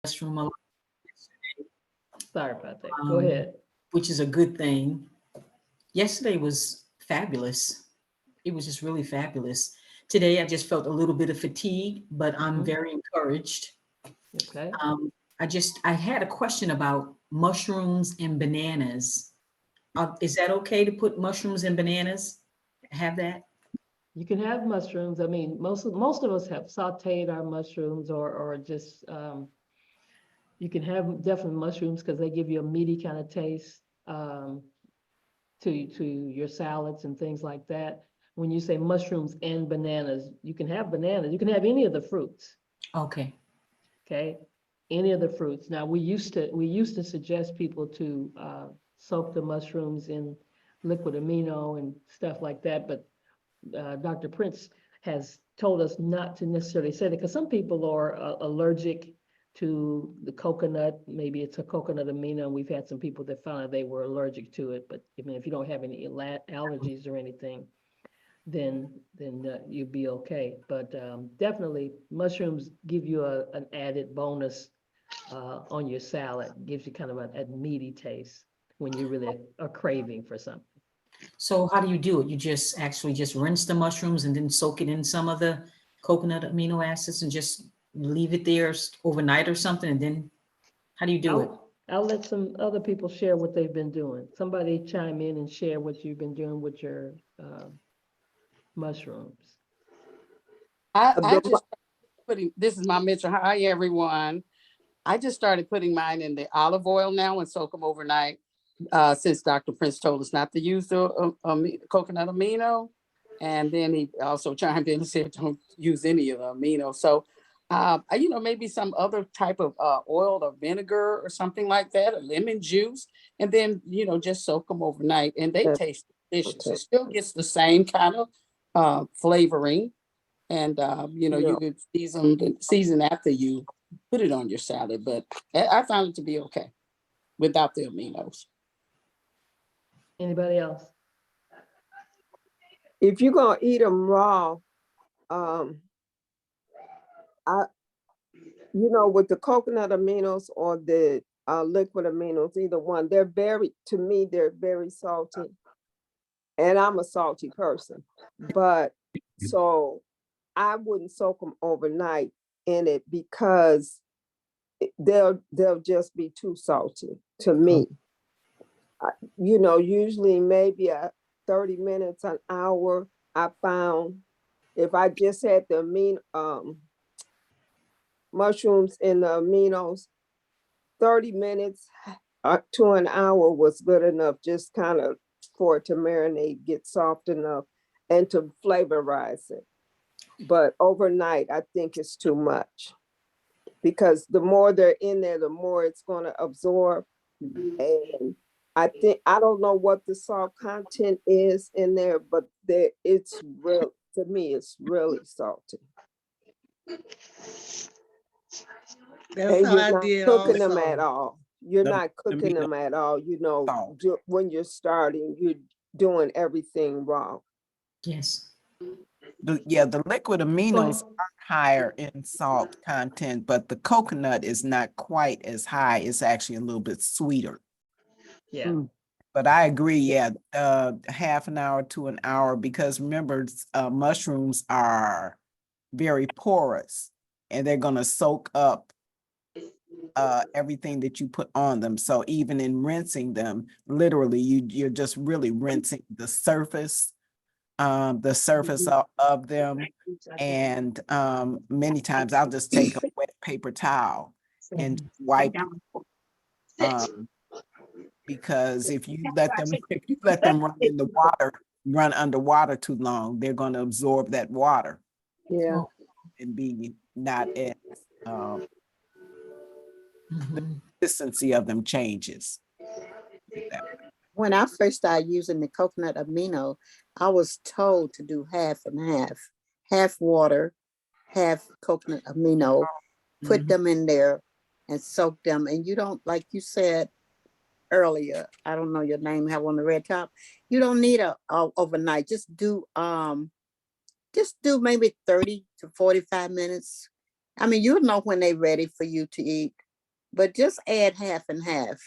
restroom a lot, Sorry about that. Go um, ahead. which is a good thing. Yesterday was fabulous. It was just really fabulous. Today, I just felt a little bit of fatigue, but I'm Hmm. very encouraged. Okay. I had a question about mushrooms and bananas. Is that okay to put mushrooms and bananas? Have that? You can have mushrooms. I mean, most of us have sautéed our mushrooms, or just you can have definitely mushrooms because they give you a meaty kind of taste to your salads and things like that. When you say mushrooms and bananas, you can have bananas. You can have any of the fruits. Okay. Okay, any of the fruits. Now we used to suggest people to soak the mushrooms in liquid amino and stuff like that, but Dr. Prince has told us not to necessarily say that because some people are allergic to the coconut. Maybe it's a coconut amino, and we've had some people that found out they were allergic to it. But I mean, if you don't have any allergies or anything, then you'd be okay. But definitely, mushrooms give you an added bonus on your salad. Gives you kind of a meaty taste when you really are craving for something. So how do you do it? You just actually just rinse the mushrooms and then soak it in some of the coconut amino acids and just leave it there overnight or something, and then how do you do it? I'll let some other people share what they've been doing. Somebody chime in and share what you've been doing with your mushrooms. I The just putting, this is my Mitchell. Hi, everyone. I just started putting mine in the olive oil now and soak them overnight. Since Dr. Prince told us not to use the coconut amino. And then he also chimed in and said, don't use any of the amino. So, maybe some other type of oil or vinegar or something like that, or lemon juice, and then, just soak them overnight and they taste delicious. It okay. still gets the same kind of flavoring. And, Yeah. you could season after you put it on your salad, but I found it to be okay without the aminos. Anybody else? If you're gonna eat them raw, um, I with the coconut aminos or the liquid aminos, either one, to me, they're very salty, and I'm a salty person. But so I wouldn't soak them overnight in it because they'll just be too salty to me. Usually maybe 30 minutes, an hour. I found if I just had the mushrooms and the aminos, 30 minutes to an hour was good enough, just kind of for it to marinate, get soft enough, and to flavorize it. But overnight, I think it's too much because the more they're in there, the more it's going to absorb. And I don't know what the salt content is in there, but it's real to me. It's really salty, That's and how you're I not did cooking them at also. all. You're The not cooking amino them at all. salt. When you're starting, you're doing everything wrong. Yes. The liquid Go aminos ahead. are higher in salt content, but the coconut is not quite as high. It's actually a little bit sweeter. Yeah. Mm. But I agree, yeah, half an hour to an hour, because remember, mushrooms are very porous and they're gonna soak up everything that you put on them. So even in rinsing them, literally, you're just really rinsing the surface of them. And many times I'll just take a wet paper towel and wipe um, because if you let them run underwater too long, they're going to absorb that water Yeah. Oh, and be not as the mhm. consistency of them changes. When I first started using the coconut amino, I was told to do half and half water, half coconut amino, put Mhm. them in there and soak them. And you don't, like you said earlier, I don't know your name, have on the red top. You don't need a overnight. Just do maybe 30 to 45 minutes. I mean, you'll know when they're ready for you to eat. but just add half and half.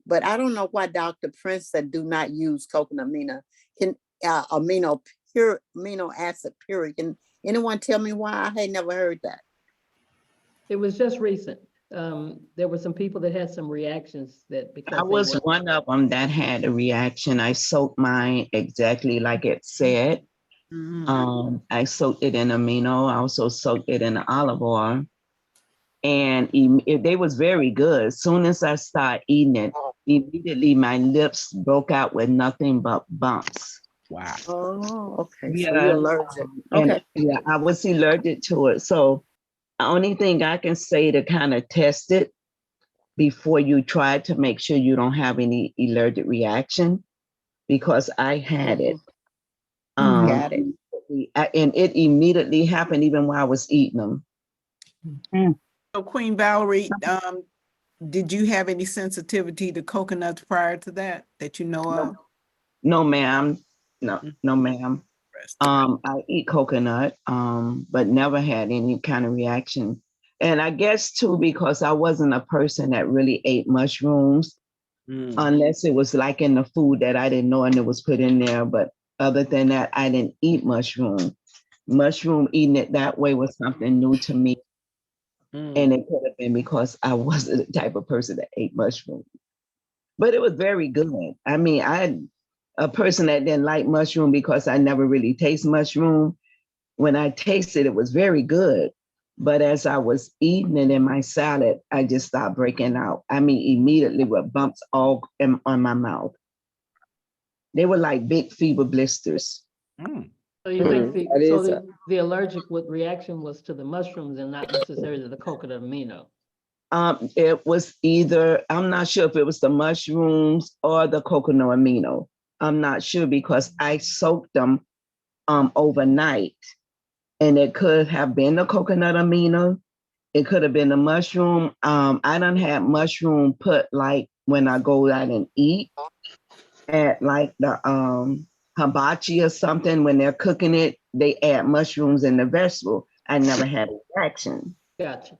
But I don't know why Dr. Prince said do not use coconut amino acid puree. Can anyone tell me why? I had never heard that. It was just recent. There were some people that had some reactions that because I they was were- one of them that had a reaction. I soaked mine exactly like it said. I soaked it in amino. I also soaked it in olive oil. And they was very good. As soon as I started eating it, immediately my lips broke out with nothing but bumps. Wow. Oh, okay. So Yeah. you're allergic. And Okay. yeah, I was allergic to it. So the only thing I can say to kind of test it before you try to make sure you don't have any allergic reaction, because I had it. Got it. And it immediately happened even while I was eating them. So Queen Valerie, did you have any sensitivity to coconuts prior to that you know of? No, ma'am. No, ma'am. I eat coconut, but never had any kind of reaction. And I guess too, because I wasn't a person that really ate mushrooms, unless it was like in the food that I didn't know and it was put in there. But other than that, I didn't eat mushroom. Mushroom eating it that way was something new to me. And it could have been because I wasn't the type of person that ate mushrooms. But it was very good. I mean, a person that didn't like mushroom because I never really taste mushroom. When I tasted it was very good. But as I was eating it in my salad, I just stopped breaking out. I mean, immediately with bumps all on my mouth. They were like big fever blisters. So you think That is the allergic reaction was to the mushrooms and not necessarily to the coconut amino? It was either, I'm not sure if it was the mushrooms or the coconut amino. I'm not sure because I soaked them overnight. And it could have been the coconut amino. It could have been the mushroom. I done had mushroom put like when I go out and eat at like the hibachi or something, when they're cooking it, they add mushrooms in the vegetable. I never had a reaction. Gotcha.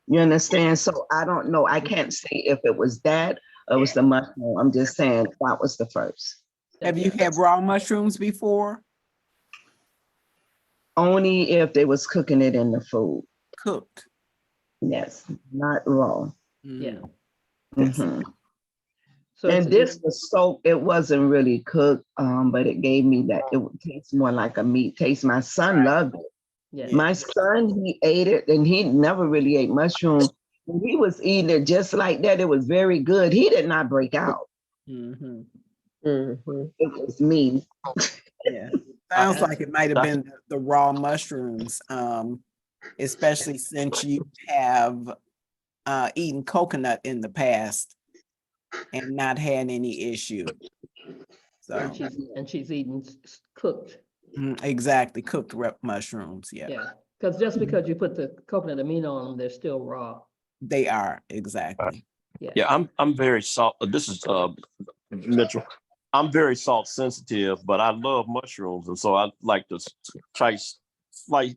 You understand? So I don't know. I can't say if it was that or it was the mushroom. I'm just saying that was the first. Have you had raw mushrooms before? Only if they was cooking it in the food. Cooked? Yes, not raw. Yeah. Mhm. So And it's- this was soaked, it wasn't really cooked, but it gave me that, it would taste more like a meat taste. My son loved it. yeah. My son, he ate it and he never really ate mushroom. When he was eating it just like that, it was very good. He did not break out. Mhm. It was me. Yeah. Sounds like it might have been the raw mushrooms, especially since you have eaten coconut in the past and not had any issue. So And she's eating cooked. exactly, cooked mushrooms. Yeah, Yeah. Because just because you put the coconut amino on them, they're still raw. they are exactly. Yeah, I'm very salt. This is Mitchell. I'm very salt sensitive, but I love mushrooms, and so I like to try slice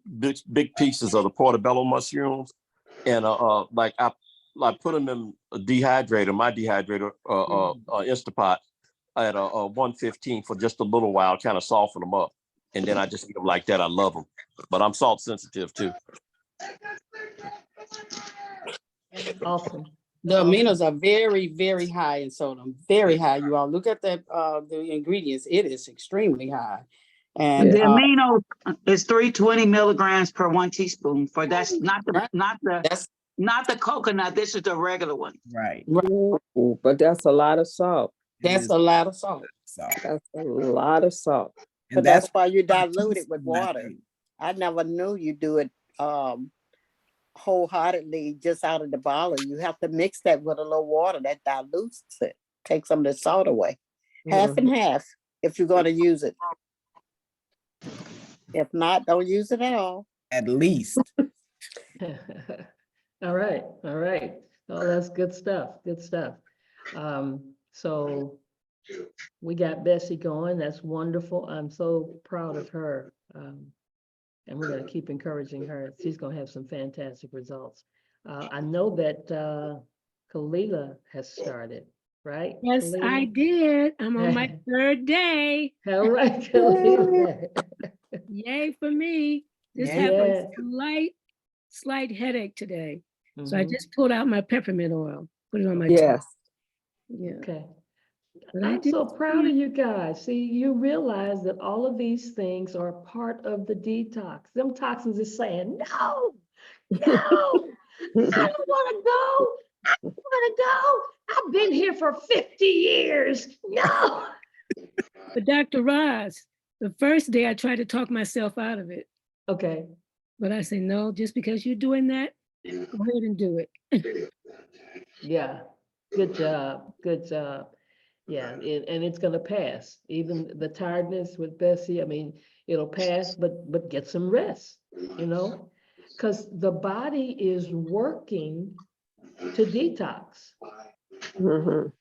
big pieces of the portobello mushrooms, and like I put them in a dehydrator, my dehydrator, Instapot at 115 for just a little while, kind of soften them up, and then I just eat them like that. I love them, but I'm salt sensitive too. Awesome. The aminos are very, very high in sodium, very high. You all look at that, the ingredients, it is extremely high. And The amino is 320 milligrams per 1 teaspoon for that's Right. not the coconut. This is the regular one. Right. Ooh, but that's a lot of salt. that's a lot of salt. So, That's a lot of salt. and But that's why you dilute it with teaspoon, I water. think. I never knew you do it wholeheartedly just out of the bottle. You have to mix that with a little water that dilutes it, take some of the salt away. Half and half if you're going to use it. If not, don't use it at all. At least. All right, all right. Oh, that's good stuff, good stuff. So we got Bessie going. That's wonderful. I'm so proud of her. And we're gonna keep encouraging her. She's gonna have some fantastic results. I know that Kalila has started, right? Yes, I Kalila? did. I'm on my third day. All right, Kalila. Yay for me. Just Yay. have a Yeah. slight headache today. So I Mhm. just pulled out my peppermint oil, put it on my tongue. Yes. Yeah. Okay. But I I'm did so proud of you guys. See, you realize that all of these things are part of the detox. Them toxins is saying, no, no, I don't want to go. I don't want to go. I've been here for 50 years. No. But Dr. Roz, the first day I tried to talk myself out of it, Okay. but I say, no, just because you're doing that, go ahead and do it. Yeah. Good job. Good job. Yeah, and it's gonna pass. Even the tiredness with Bessie, I mean, it'll pass, but get some rest, you know? Because the body is working to detox. Mhm.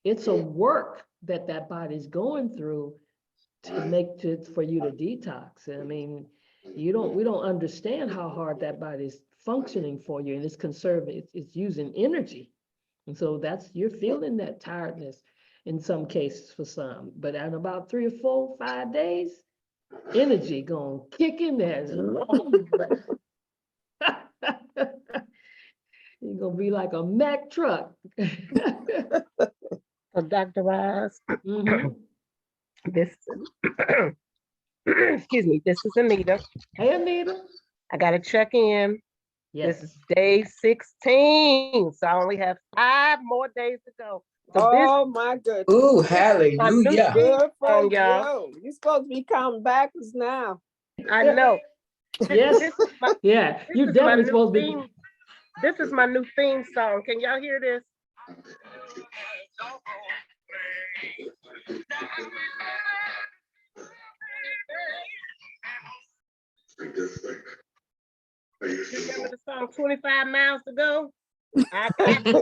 It's a work that body's going through for you to detox. I mean, we don't understand how hard that body's functioning for you, and it's conserving, it's using energy. And so you're feeling that tiredness in some cases for some, but in about 3 or 4, 5 days, energy gonna kick in there. You're gonna be like a Mack truck. So Dr. Roz, Mhm. this, excuse me, this is Anita. Hey, Anita. I gotta check in. Yes. This is day 16, so I only have 5 more days to go. So Oh, my goodness. Ooh, my new hallelujah. theme Good for song, y'all. you. You're supposed to be counting backwards now. I know. Yes. This is my, Yeah, this you is my definitely new supposed to be. theme. This is my new theme song. Can y'all hear this? You remember the song 25 Miles to Go? I got 5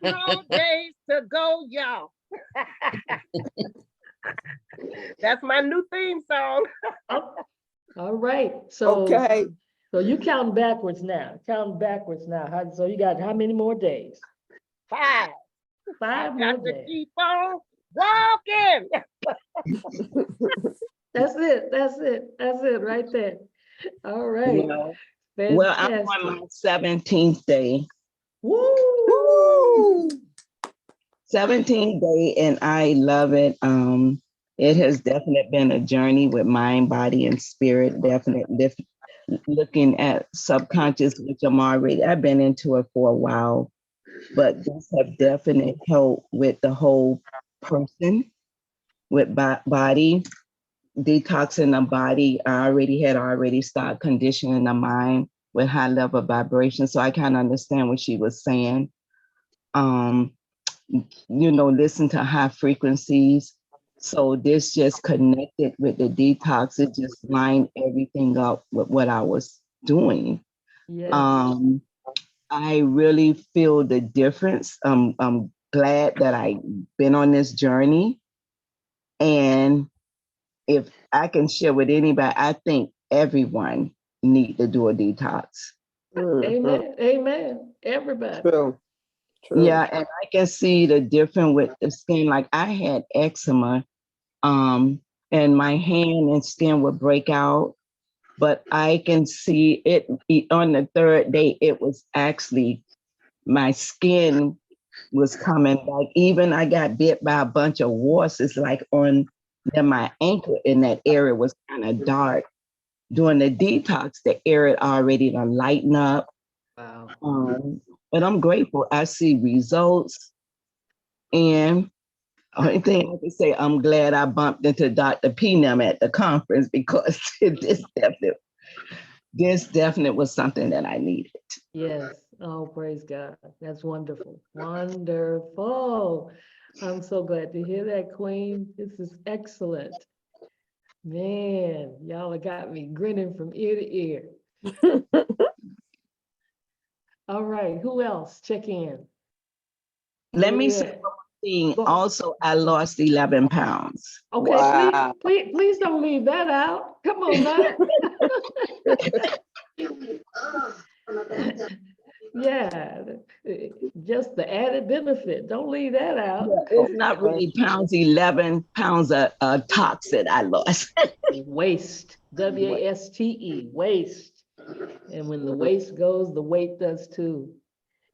more days to go, y'all. That's my new theme song. All right. So, Okay. so you counting backwards now. Counting backwards now. So you got how many more days? 5. 5 more Got to days. keep on walking. That's it. That's it. That's it right there. All right. No. Well, I'm Fantastic. on my 17th day. Woo! 17th day, and I love it. It has definitely been a journey with mind, body, and spirit. Definitely looking at subconscious, which I've been into it for a while, but this have definitely helped with the whole person, with body, detoxing the body. I already started conditioning the mind with high level vibration. So I kind of understand what she was saying. Listen to high frequencies. So this just connected with the detox. It just lined everything up with what I was doing. Yes. I really feel the difference. I'm glad that I've been on this journey. And if I can share with anybody, I think everyone need to do a detox. Amen. Amen. Everybody. True. True. Yeah, and I can see the difference with the skin. Like I had eczema, and my hand and skin would break out, but I can see it on the third day. It was actually my skin was coming back. Even I got bit by a bunch of wasps, like on my ankle in that area was kind of dark. During the detox, the area already to lighten up. Wow. But I'm grateful. I see results. And only thing I can say, I'm glad I bumped into Dr. Peenum at the conference because this definitely was something that I needed. Yes. Oh, praise God. That's wonderful. Wonderful. I'm so glad to hear that, Queen. This is excellent. Man, y'all have got me grinning from ear to ear. All right, who else? Check in. Let me Yeah. say one thing. Go. Also, I lost 11 pounds. Okay, Wow. please don't leave that out. Come on now. Yeah, just the added benefit. Don't leave that out. It's not really pounds, 11 pounds of toxin I lost. Waste, W-A-S-T-E, waste. And when the waste goes, the weight does too.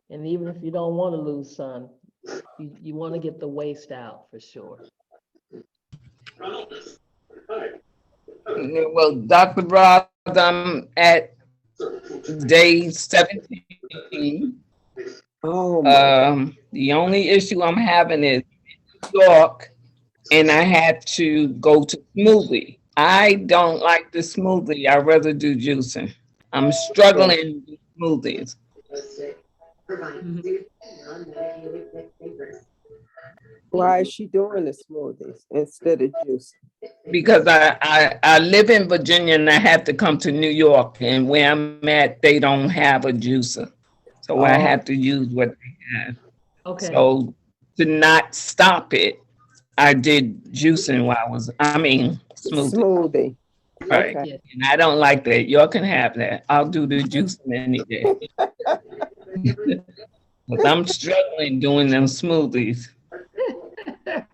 And even if you don't want to lose some, you want to get the waste out for sure. Well, Dr. Ross, I'm at day 17. Oh, my. The only issue I'm having is New York, and I had to go to smoothie. I don't like the smoothie. I'd rather do juicing. I'm struggling with smoothies. Why is she doing the smoothies instead of juice? Because I live in Virginia and I have to come to New York, and where I'm at, they don't have a juicer. So I have to use what they have. Okay. So to not stop it, I did juicing while smoothie. Smoothie. Right. Okay. And I don't like that. Y'all can have that. I'll do the juicing any day. But I'm struggling doing them smoothies.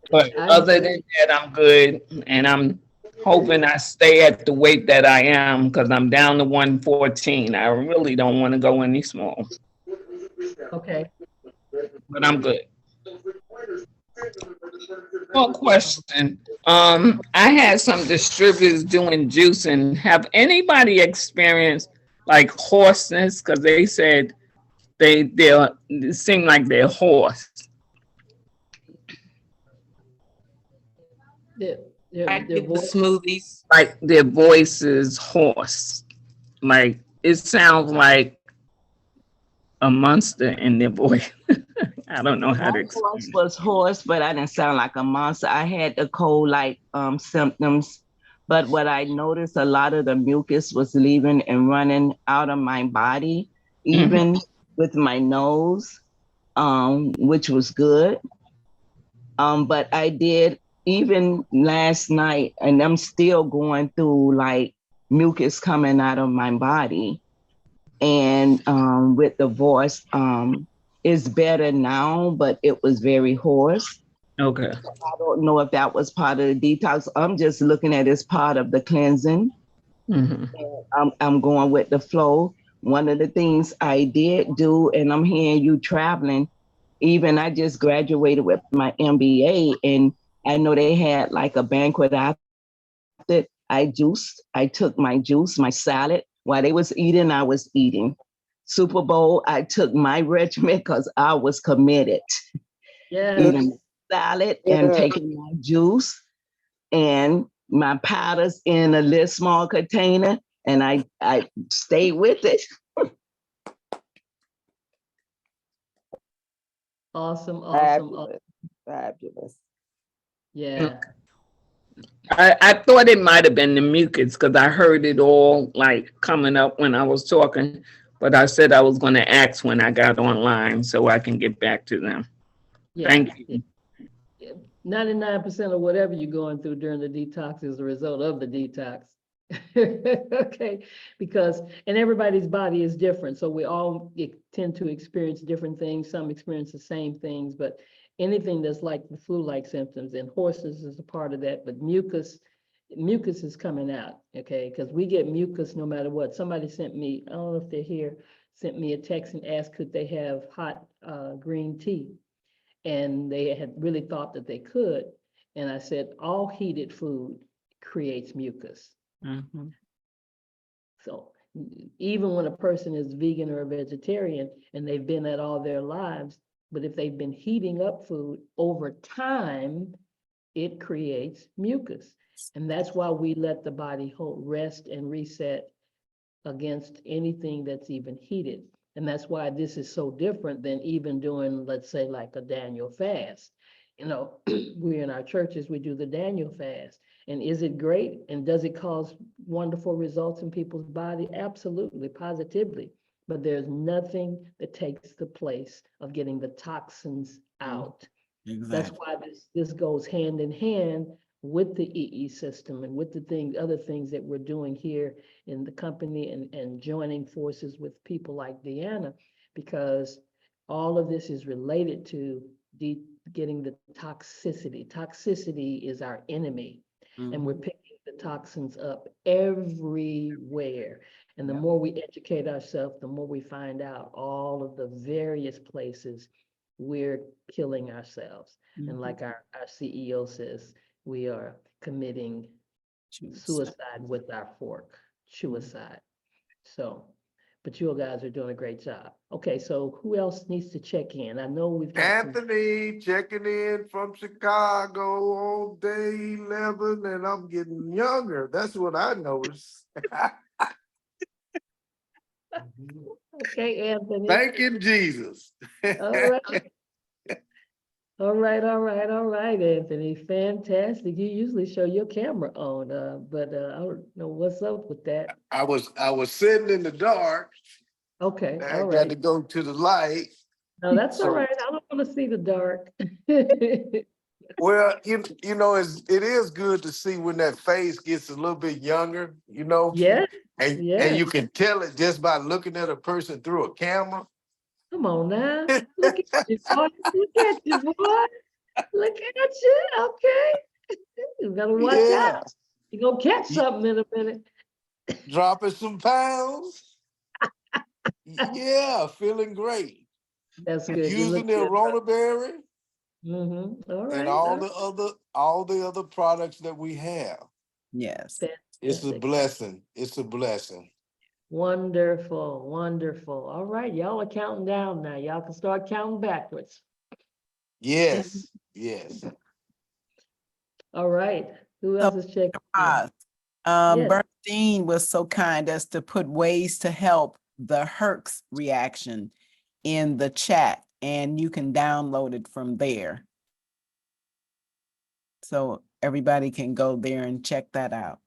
But other than that, I'm good. And I'm hoping I stay at the weight that I am, because I'm down to 114. I really don't want to go any small. Okay. But I'm good. One question. I had some distributors doing juicing. Have anybody experienced like hoarseness? Because they said they seem like they're hoarse. Their voice, Smoothies. Like their voice is hoarse. Like it sounds like a monster in their voice. I don't know how to My explain. voice was hoarse, but I didn't sound like a monster. I had the cold-like symptoms, but what I noticed, a lot of the mucus was leaving and running out of my body, even with my nose, which was good. But I did, even last night, and I'm still going through like mucus coming out of my body. And with the voice, it's better now, but it was very hoarse. Okay. I don't know if that was part of the detox. I'm just looking at it as part of the cleansing. I'm going with the flow. One of the things I did do, and I'm hearing you traveling, even I just graduated with my MBA, and I know they had like a banquet after I juiced. I took my juice, my salad. While they was eating, I was eating. Super Bowl, I took my regimen because I was committed. yeah, Eating salad and taking my juice and my powders in a little small container, and I stayed with it. awesome. Fabulous. Fabulous. Yeah. I thought it might have been the mucus because I heard it all like coming up when I was talking, but I said I was going to ask when I got online so I can get back to them. Yeah. Thank you. 99% of whatever you're going through during the detox is a result of the detox. Okay, because, and everybody's body is different. So we all tend to experience different things. Some experience the same things, but anything that's like the flu-like symptoms, and hoarseness is a part of that, but mucus is coming out, okay? Because we get mucus no matter what. Somebody sent me, I don't know if they're here, sent me a text and asked could they have hot green tea? And they had really thought that they could. And I said, all heated food creates mucus. So even when a person is vegan or a vegetarian and they've been that all their lives, but if they've been heating up food over time, it creates mucus. And that's why we let the body rest and reset against anything that's even heated. And that's why this is so different than even doing, let's say, like a Daniel fast. You know, we in our churches, we do the Daniel fast. And is it great? And does it cause wonderful results in people's body? Absolutely, positively. But there's nothing that takes the place of getting the toxins out. Exactly. That's why this goes hand in hand with the EE system and with the other things that we're doing here in the company and joining forces with people like Deanna, because all of this is related to getting the toxicity. Toxicity is our enemy, and we're picking the toxins up everywhere. And the Yep. more we educate ourselves, the more we find out all of the various places we're killing ourselves. And like our CEO says, we are committing suicide with our fork, suicide. So, but you guys are doing a great job. Okay, so who else needs to check in? I know we've got some- Anthony checking in from Chicago on day 11, and I'm getting younger. That's what I noticed. Okay, Anthony. Thanking Jesus. All right. All right, Anthony. Fantastic. You usually show your camera on, but I don't know what's up with that. I was sitting in the dark. Okay, I all got right. to go to the light. No, that's all So- right. I don't want to see the dark. Well, you know, it is good to see when that face gets a little bit younger, you know? Yes, And yes. you can tell it just by looking at a person through a camera. Come on now. Look at you, boy. Look at you, boy. Look at you. Okay. You better watch Yeah. out. You're gonna catch something in a minute. Dropping some pounds. Yeah, feeling great. That's good. You Using look the good. Arona Berry All right. and all the other products that we have. Yes. It's a Fantastic. blessing. It's a blessing. Wonderful, wonderful. All right, y'all are counting down now. Y'all can start counting backwards. Yes, yes. All right. Who else is checking? in? Yes. Bernstein was so kind as to put ways to help the Herx reaction in the chat, and you can download it from there. So everybody can go there and check that out.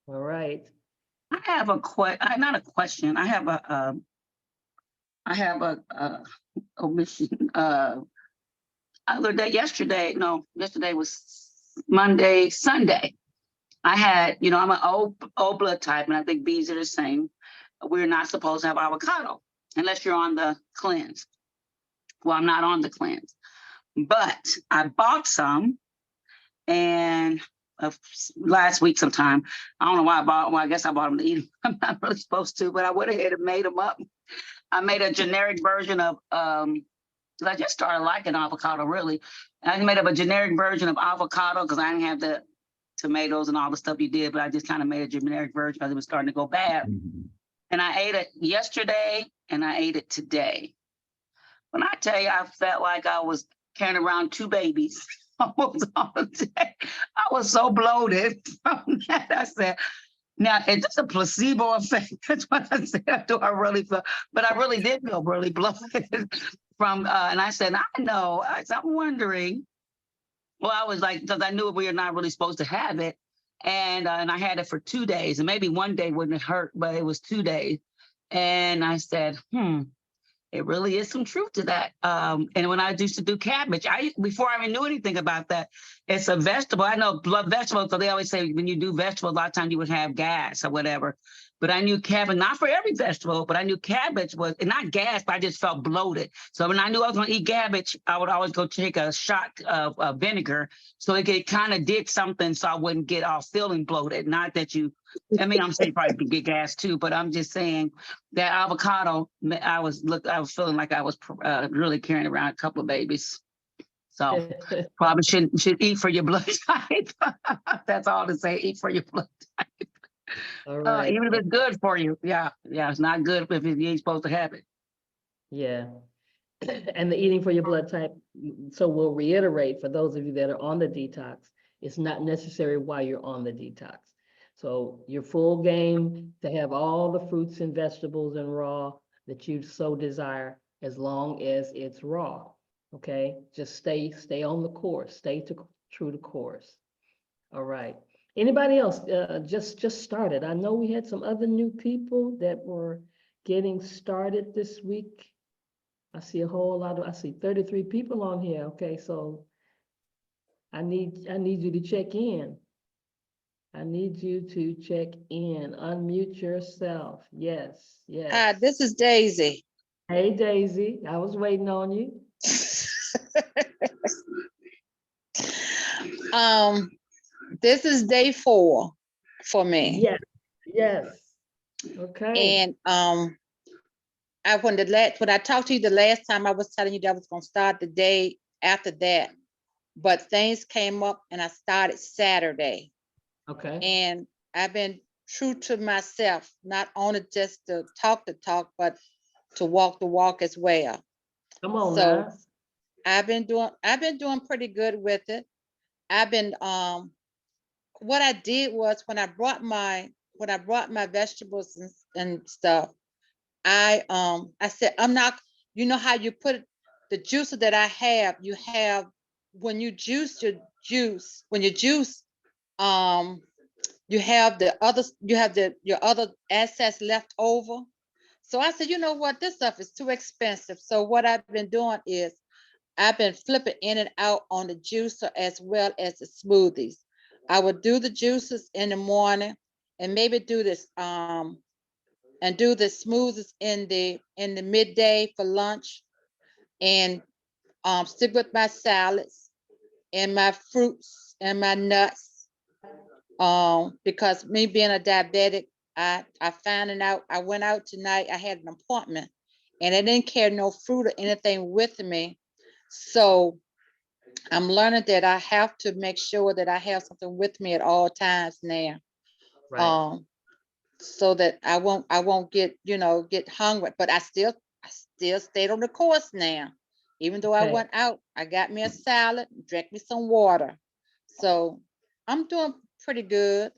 All right. I have not a question. I have a omission. Yesterday was Sunday. I had, I'm an O blood type, and I think B's are the same. We're not supposed to have avocado unless you're on the cleanse. Well, I'm not on the cleanse, but I bought some, and last week sometime. I don't know why I bought them. Well, I guess I bought them to eat them. I'm not really supposed to, but I went ahead and made them up. I made a generic version of, because I just started liking avocado, really. I made up a generic version of avocado because I didn't have the tomatoes and all the stuff you did, but I just kind of made a generic version because it was starting to go bad. And I ate it yesterday and I ate it today. When I tell you, I felt like I was carrying around two babies almost all day. I was so bloated from that. I said, now, it's just a placebo effect. That's what I said. Do I really feel? But I really did feel really bloated from, and I said, I know. I'm wondering. Well, I was like, because I knew we were not really supposed to have it. And I had it for 2 days. And maybe one day wouldn't hurt, but it was 2 days. And I said, it really is some truth to that. And when I used to do cabbage, before I even knew anything about that, it's a vegetable. I know blood vegetables, so they always say when you do vegetables, a lot of times you would have gas or whatever. But I knew cabbage, not for every vegetable, but I knew cabbage was, and not gas, but I just felt bloated. So when I knew I was gonna eat cabbage, I would always go take a shot of vinegar so it kind of did something so I wouldn't get all feeling bloated. Not that I'm saying probably could get gas too, but I'm just saying that avocado, I was feeling like I was really carrying around a couple of babies. So probably should eat for your blood type. That's all to say, eat for your blood type. All right. Even if it's good for you. Yeah, it's not good if you ain't supposed to have it. Yeah. And the eating for your blood type. So we'll reiterate for those of you that are on the detox, it's not necessary while you're on the detox. So you're full game to have all the fruits and vegetables and raw that you so desire, as long as it's raw. Okay, just stay on the course, stay true to course. All right. Anybody else just started? I know we had some other new people that were getting started this week. I see I see 33 people on here. Okay, so I need you to check in. I need you to check in, unmute yourself. Yes, yes. This is Daisy. Hey Daisy, I was waiting on you. This is day 4 for me. Yes, yes. Okay. And when I talked to you the last time, I was telling you that I was gonna start the day after that, but things came up and I started Saturday. Okay. And I've been true to myself, not only just to talk the talk, but to walk the walk as well. Come on So now. I've been doing pretty good with it. I've been what I did was when I brought my vegetables and stuff, I said, I'm not, you know how you put the juicer that I have, you have when you juice your juice, when you juice, you have your other assets left over. So I said, you know what, this stuff is too expensive. So what I've been doing is I've been flipping in and out on the juicer as well as the smoothies. I would do the juices in the morning and maybe do this and do the smoothies in the midday for lunch, and stick with my salads and my fruits and my nuts. Because me being a diabetic, I found out, I went out tonight, I had an appointment and I didn't carry no fruit or anything with me. So I'm learning that I have to make sure that I have something with me at all times now. Right. So that I won't get hungry, but I still stayed on the course now. Even though I Okay. went out, I got me a salad, drank me some water. So I'm doing pretty good.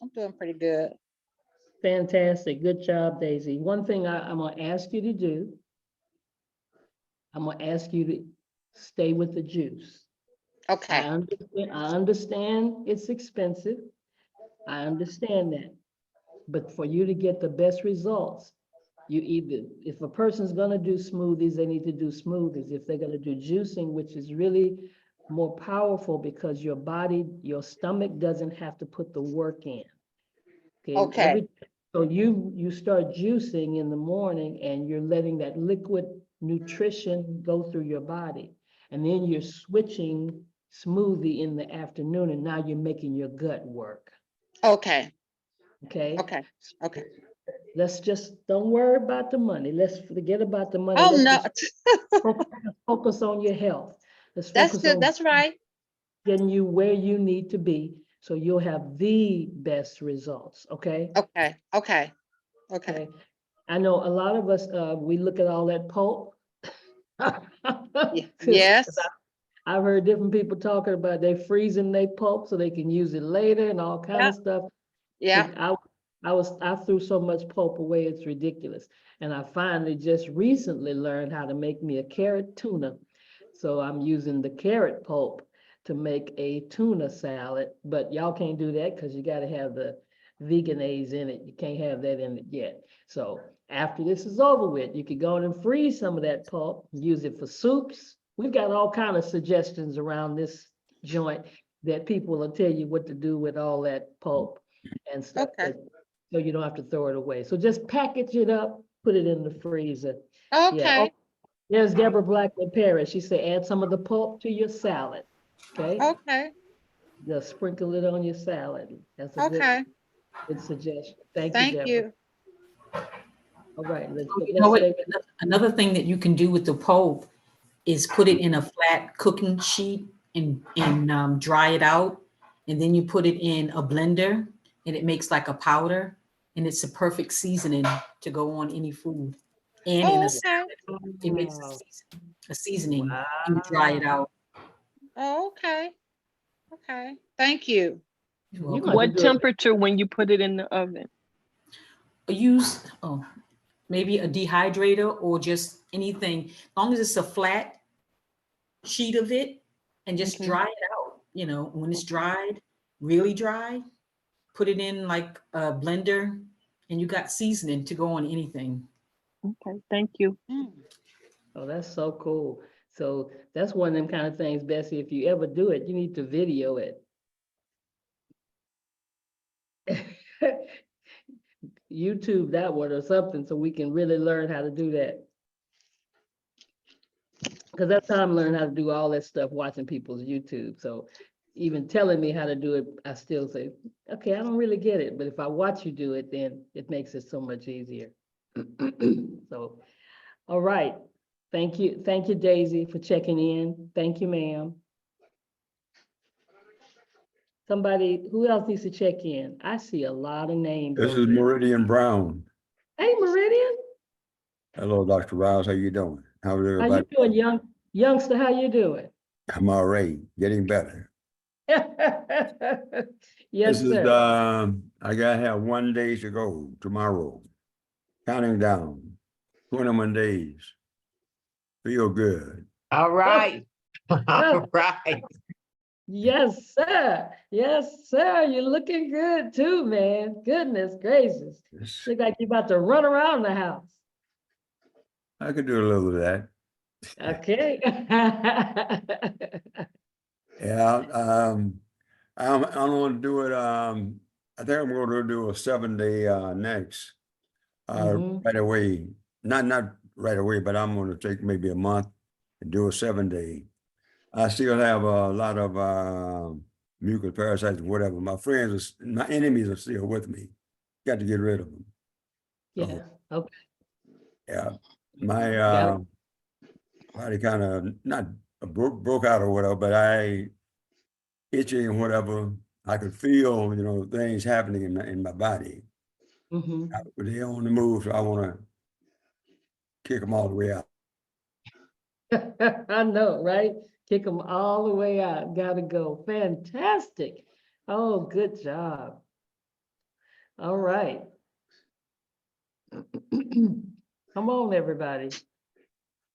Fantastic. Good job, Daisy. One thing I'm gonna ask you to do, I'm gonna ask you to stay with the juice. Okay. I understand it's expensive. I understand that. But for you to get the best results, you either, if a person's gonna do smoothies, they need to do smoothies. If they're gonna do juicing, which is really more powerful because your body, your stomach doesn't have to put the work in. Okay. So you start juicing in the morning and you're letting that liquid nutrition go through your body. And then you're switching smoothie in the afternoon and now you're making your gut work. Okay. Okay? Okay. Let's just, don't worry about the money. Let's forget about the money. Oh, Let's no. just focus on your health. Let's That's focus good. on That's right. getting you where you need to be so you'll have the best results, okay? Okay. Okay. I know a lot of us, we look at all that pulp. Yes. I've heard different people talking about they freezing their pulp so they can use it later and all kind of stuff. Yeah. I threw so much pulp away, it's ridiculous. And I finally just recently learned how to make me a carrot tuna. So I'm using the carrot pulp to make a tuna salad, but y'all can't do that because you got to have the veganase in it. You can't have that in it yet. So after this is over with, you could go in and freeze some of that pulp, use it for soups. We've got all kind of suggestions around this joint that people will tell you what to do with all that pulp and stuff. Okay. So you don't have to throw it away. So just package it up, put it in the freezer. Okay. Yeah. Oh, there's Deborah Blackman Paris. She said, add some of the pulp to your salad. Okay. Okay. Just sprinkle it on your salad. That's a good suggestion. Thank you, Deborah. You. All right. You know what? Another thing that you can do with the pulp is put it in a flat cooking sheet and dry it out. And then you put it in a blender and it makes like a powder. And it's a perfect seasoning to go on any food. And in a salad, it makes a seasoning and you dry it out. Oh, okay. Thank you. What temperature when you put it in the oven? Use maybe a dehydrator or just anything, as long as it's a flat sheet of it, and just dry it out. You know, when it's dried, really dry, put it in like a blender, and you got seasoning to go on anything. Okay, thank you. Oh, that's so cool. So that's one of them kind of things, Bessie, if you ever do it, you need to video it. YouTube that one or something so we can really learn how to do that. Because that's how I'm learning how to do all that stuff, watching people's YouTube. So even telling me how to do it, I still say, okay, I don't really get it. But if I watch you do it, then it makes it so much easier. So, all right. Thank you. Thank you, Daisy, for checking in. Thank you, ma'am. Somebody, who else needs to check in? I see a lot of names. This over is there. Meridian Brown. Hey, Meridian. Hello, Dr. Rouse. How you doing? How's How you everybody? doing, youngster? How you doing? I'm all right, getting better. Yes, This is, sir. I gotta have 1 day to go tomorrow. Counting down, 21 days. Feel good. All right. All right. Yes, sir. Yes, sir. You're looking good too, man. Goodness gracious. Yes, Look like you're about to run around the house. I could do a little of that. Okay. Yeah, I'm gonna do it, I think I'm gonna do a 7-day, next. Mhm. Right away, not right away, but I'm gonna take maybe a month and do a 7-day. I still have a lot of mucus parasites, whatever. My enemies are still with me. Got to get rid of them. Yeah. Okay. Yeah, my Got it. body kind of not broke out or whatever, but I itching and whatever. I could feel, things happening in my body. Mhm. But they're on the move, so I want to kick them all the way out. I know, right? Kick them all the way out. Gotta go. Fantastic. Oh, good job. All right. Come on, everybody.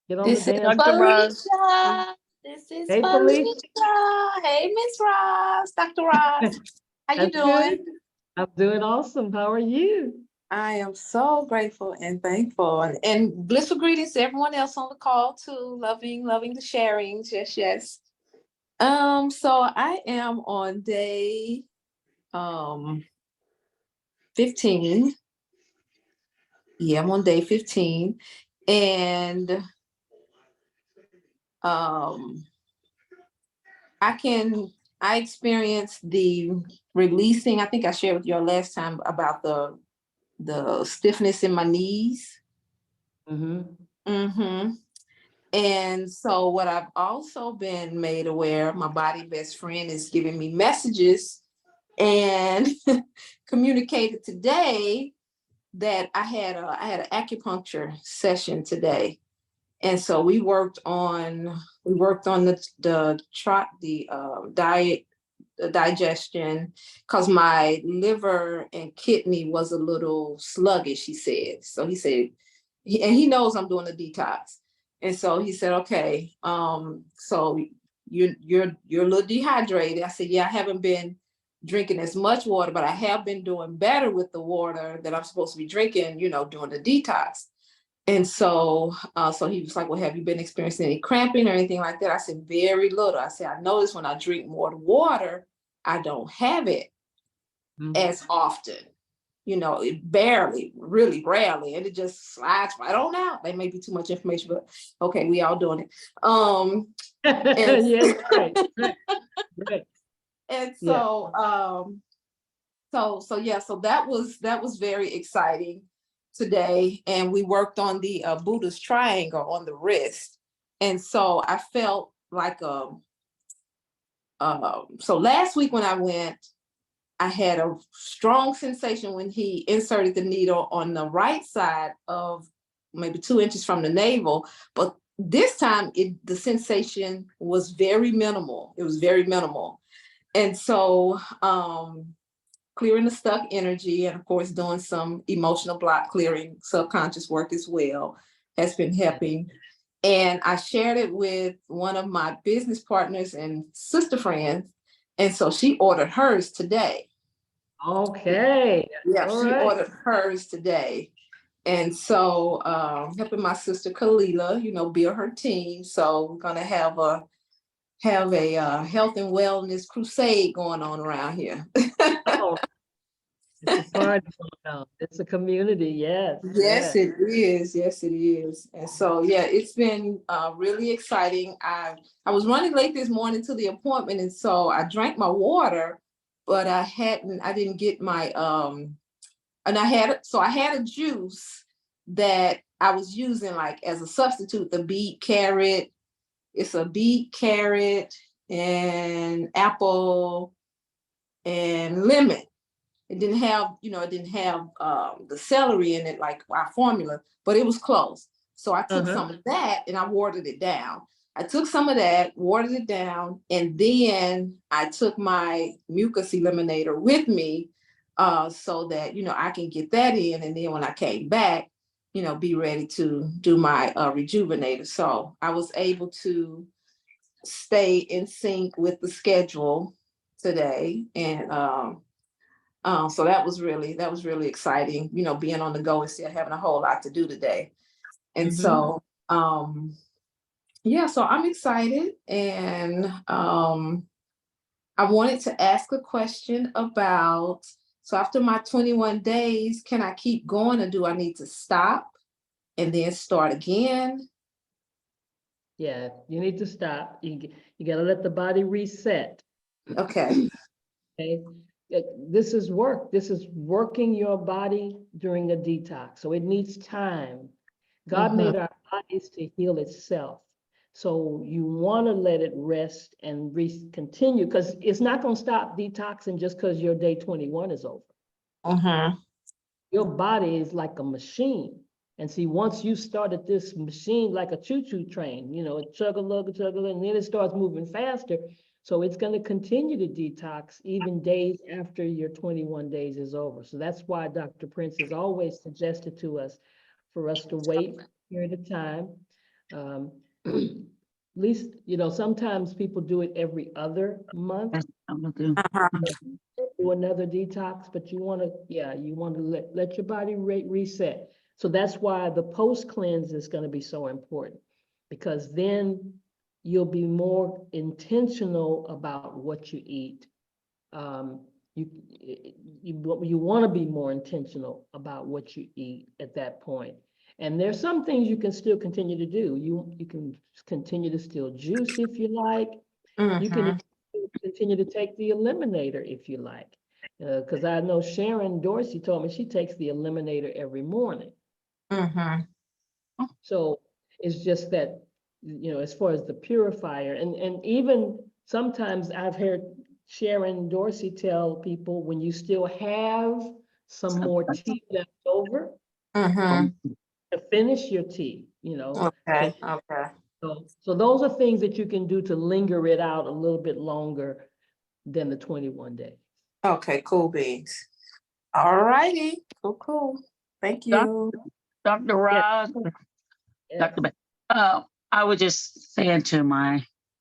Get on the This is dance. Dr. Ross. Felicia. This is Hey, Felicia. Felicia. Hey, Miss Ross, Dr. Ross. How you That's good. doing? I'm doing awesome. How are you? I am so grateful and thankful. And blissful greetings to everyone else on the call too. Loving the sharings. Yes, yes. So I am on day 15. Yeah, I'm on day 15. And I experienced the releasing. I think I shared with you last time about the stiffness in my knees. Mm-hmm. And so what I've also been made aware, my body best friend is giving me messages and communicated today that I had an acupuncture session today. And so we worked on the digestion, because my liver and kidney was a little sluggish, he said. So he said, and he knows I'm doing a detox. And so he said, okay, so you're a little dehydrated. I said, yeah, I haven't been drinking as much water, but I have been doing better with the water that I'm supposed to be drinking, during the detox. And so he was like, well, have you been experiencing any cramping or anything like that? I said, very little. I said, I notice when I drink more water, I don't have it as often. It barely, really rarely, and it just slides right on out. That may be too much information, but okay, we all doing it. Yes, right. And so, so that was very exciting today. And we worked on the Buddha's triangle on the wrist. And so I felt like, so last week when I went, I had a strong sensation when he inserted the needle on the right side of maybe 2 inches from the navel. But this time the sensation was very minimal. It was very minimal. And so clearing the stuck energy, and of course doing some emotional block clearing, subconscious work as well, has been helping. And I shared it with one of my business partners and sister friends. And so she ordered hers today. Okay. Yeah, All she right. ordered hers today. And so helping my sister Kalila, build her team. So we're gonna have a health and wellness crusade going on around here. It's a party going on. It's a community, yes. Yes, it is. Yes, it is. And so, yeah, it's been really exciting. I was running late this morning to the appointment, and so I drank my water, but I didn't get my and I had a juice that I was using like as a substitute, the beet carrot. It's a beet, carrot, and apple and lemon. It didn't have, the celery in it like our formula, but it was close. So I took some of that and I watered it down. I took some of that, watered it down, and then I took my mucus eliminator with me so that, I can get that in. And then when I came back, be ready to do my rejuvenator. So I was able to stay in sync with the schedule today. And so that was really exciting, being on the go and still having a whole lot to do today. And so, yeah, so I'm excited. And I wanted to ask a question about, so after my 21 days, can I keep going, or do I need to stop and then start again? Yeah, you need to stop. You got to let the body reset. Okay. Okay. This is work. This is working your body during a detox. So it needs time. God made our bodies to heal itself. So you want to let it rest and continue, because it's not going to stop detoxing just because your day 21 is over. Your body is like a machine. And see, once you started this machine like a choo-choo train, it chug-a-lug, and then it starts moving faster. So it's going to continue to detox even days after your 21 days is over. So that's why Dr. Prince has always suggested to us for us to wait for a period of time. At least, sometimes people do it every other month. Do another detox, but you want to let your body reset. So that's why the post cleanse is going to be so important, because then you'll be more intentional about what you eat. You want to be more intentional about what you eat at that point. And there's some things you can still continue to do. You can continue to still juice if you like. You can continue to take the eliminator if you like. Because I know Sharon Dorsey told me she takes the eliminator every morning. So it's just that, as far as the purifier, and even sometimes I've heard Sharon Dorsey tell people, when you still have some more tea left over, to finish your tea, Okay. So those are things that you can do to linger it out a little bit longer than the 21 days. Okay, cool beans. All righty. Cool. Thank you. Dr. Roz, Yeah. Dr. I was just saying to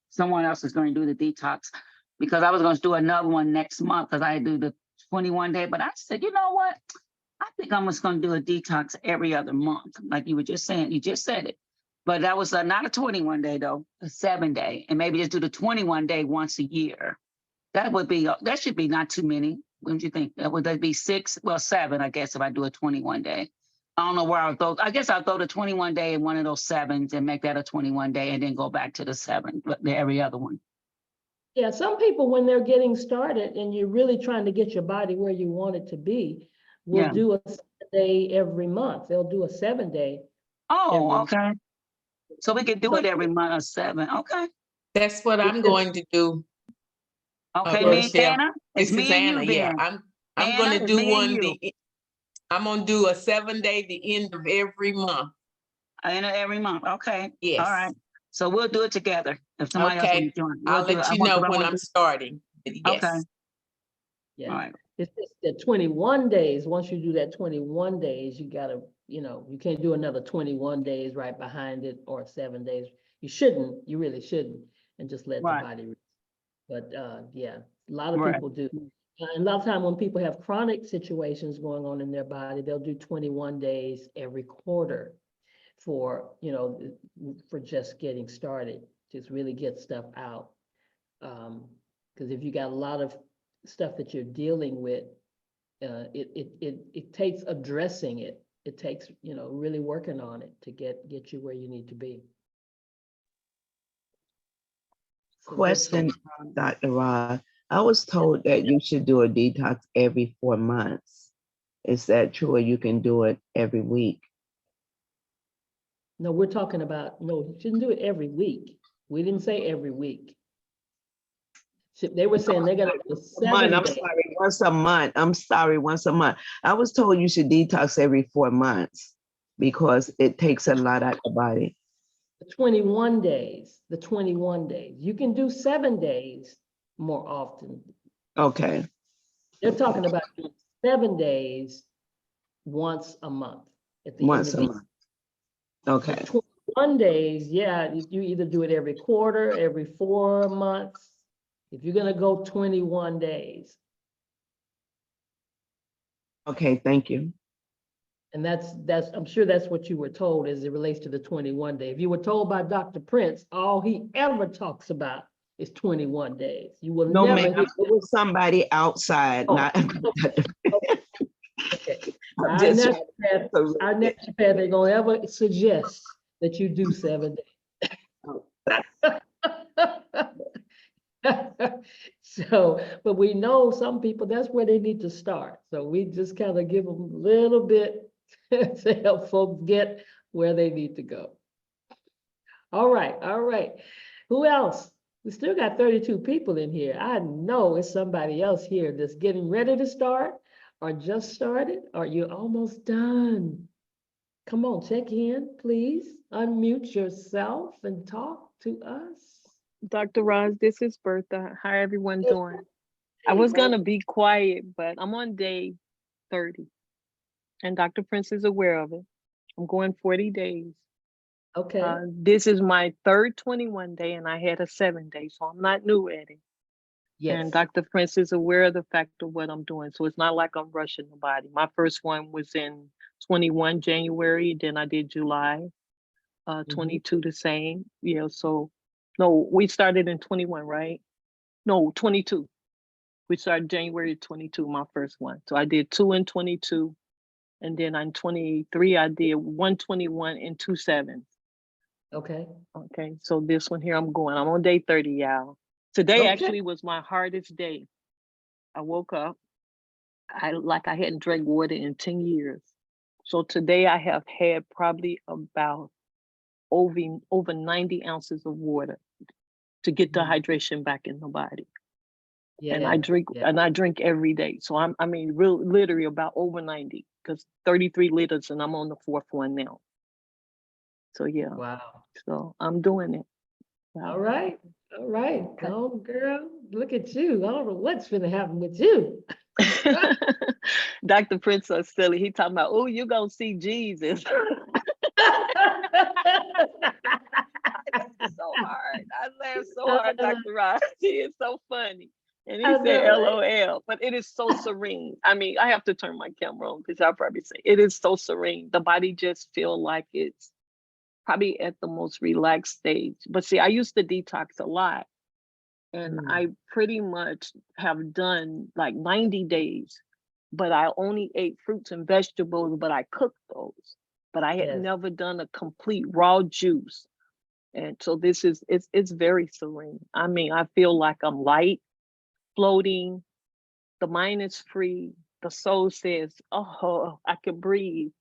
someone else is going to do the detox, because I was going to do another one next month, because I do the 21 day, but I said, you know what? I think I'm just going to do a detox every other month. Like you were just saying, you just said it. But that was not a 21 day though, a 7 day, and maybe just do the 21 day once a year. That should be not too many. Wouldn't you think? Would that be 6? Well, 7, I guess, if I do a 21 day. I don't know where I'll throw. I guess I'll throw the 21 day in one of those 7s and make that a 21 day, and then go back to the 7, but every other one. Yeah, some people, when they're getting started and you're really trying to get your body where you want it to be, will do a 7 day every month. They'll do a 7 day. Oh, okay. So we could do it every month or 7. Okay. That's what I'm going to do. Okay, me and Dana. This is Anna. Yeah, I'm going to do one. I'm going to do a 7 day the end of every month. End of every month. Okay. Yes. All right. So we'll do it together. If somebody else wants to join, I'll let you know when I'm starting. Yes. Okay. Yeah. All right. It's just the 21 days. Once you do that 21 days, you gotta, you can't do another 21 days right behind it, or 7 days. You really shouldn't, and just let the body. But yeah, a lot of people do. And a lot of time when people have chronic situations going on in their body, they'll do 21 days every quarter for, for just getting started, just really get stuff out. Because if you got a lot of stuff that you're dealing with, it takes addressing it. It takes, really working on it to get you where you need to be. So that's- Question, Dr. Rod. I was told that you should do a detox every 4 months. Is that true, or you can do it every week? No, we're talking about, no, you shouldn't do it every week. We didn't say every week. They were saying they got to do 7 I'm days. sorry, once a month. I'm sorry, once a month. I was told you should detox every 4 months because it takes a lot out of the body. The 21 days, You can do 7 days more often. Okay, They're talking about doing 7 days once a month. At the once end a of the month. Okay, 21 days, yeah, you either do it every quarter, every 4 months. If you're gonna go 21 days, okay, thank you. and that's, I'm sure that's what you were told as it relates to the 21 day. If you were told by Dr. Prince, all he ever talks about is 21 days. You will No, never ma'am, hear. it was somebody outside, not. Okay. I'm Our just naturopath ain't gonna ever suggest that you do 7 days. So, but we know some people, that's where they need to start. So we just kind of give them a little bit to help folks get where they need to go. All right, all right. Who else? We still got 32 people in here. I know it's somebody else here that's getting ready to start or just started or you're almost done. Come on, check in, please. Unmute yourself and talk to us. Dr. Roz, this is Bertha. How everyone doing? I was gonna be quiet, but I'm on day 30. And Dr. Prince is aware of it. I'm going 40 days. Okay. This is my third 21 day and I had a 7 day, so I'm not new at it. Yes. And Dr. Prince is aware of the fact of what I'm doing. So it's not like I'm rushing the body. My first one was in 21 January, then I did July, 22 the same. Yeah, so no, we started in 21, right? No, 22. We started January 22, my first one. So I did 2 in 22. And then on 23, I did 121 and 2 7s. Okay. Okay, so this one here, I'm on day 30, y'all. Today Okay. actually was my hardest day. I woke up, I hadn't drank water in 10 years. So today I have had probably about over 90 ounces of water to get the hydration back in the body. Yeah. And I drink every day. So literally about over 90, because 33 liters and I'm on the 4th one now. So yeah. Wow. So I'm doing it. All right. All right. Go, girl. Look at you. I don't know what's gonna happen with you. Dr. Prince so silly. He talking about, oh, you gonna see Jesus. So hard. I laughed so hard, Dr. Ross. He is so funny. And he said LOL, but it is so serene. I mean, I have to turn my camera on because y'all probably say it is so serene. The body just feel like it's probably at the most relaxed stage. But see, I used to detox a lot. And I pretty much have done like 90 days, but I only ate fruits and vegetables, but I cooked those. But I had never done a complete raw juice. And so it's very serene. I mean, I feel like I'm light, floating, the mind is free, the soul says, oh, I can breathe.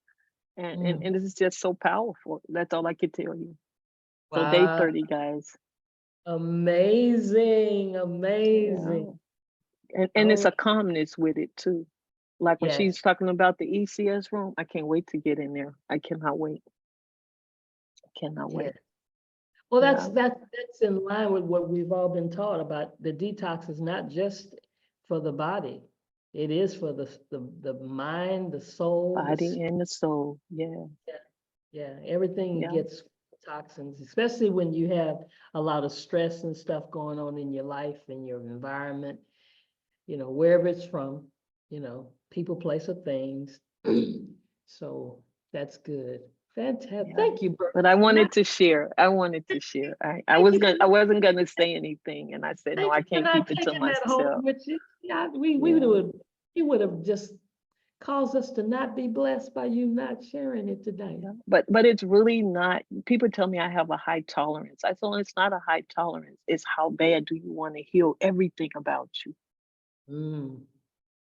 And this is just so powerful. That's all I can tell you. So day 30, guys. Amazing. And it's a calmness with it too. Like when she's talking about the ECS room, I can't wait to get in there. I cannot wait. Wait. Well, that's in line with what we've all been taught about. The detox is not just for the body. It is for the mind, the soul. Body and the soul, yeah. Yeah, everything gets toxins, especially when you have a lot of stress and stuff going on in your life and your environment, wherever it's from, people, place, or things. So that's good. Fantastic. Thank you, Bert. But I wanted to share. I wasn't gonna say anything, and I said no, I can't keep it to myself. Yeah, we would have just cause us to not be blessed by you not sharing it today. But it's really not. People tell me I have a high tolerance. I told them it's not a high tolerance. It's how bad do you want to heal everything about you?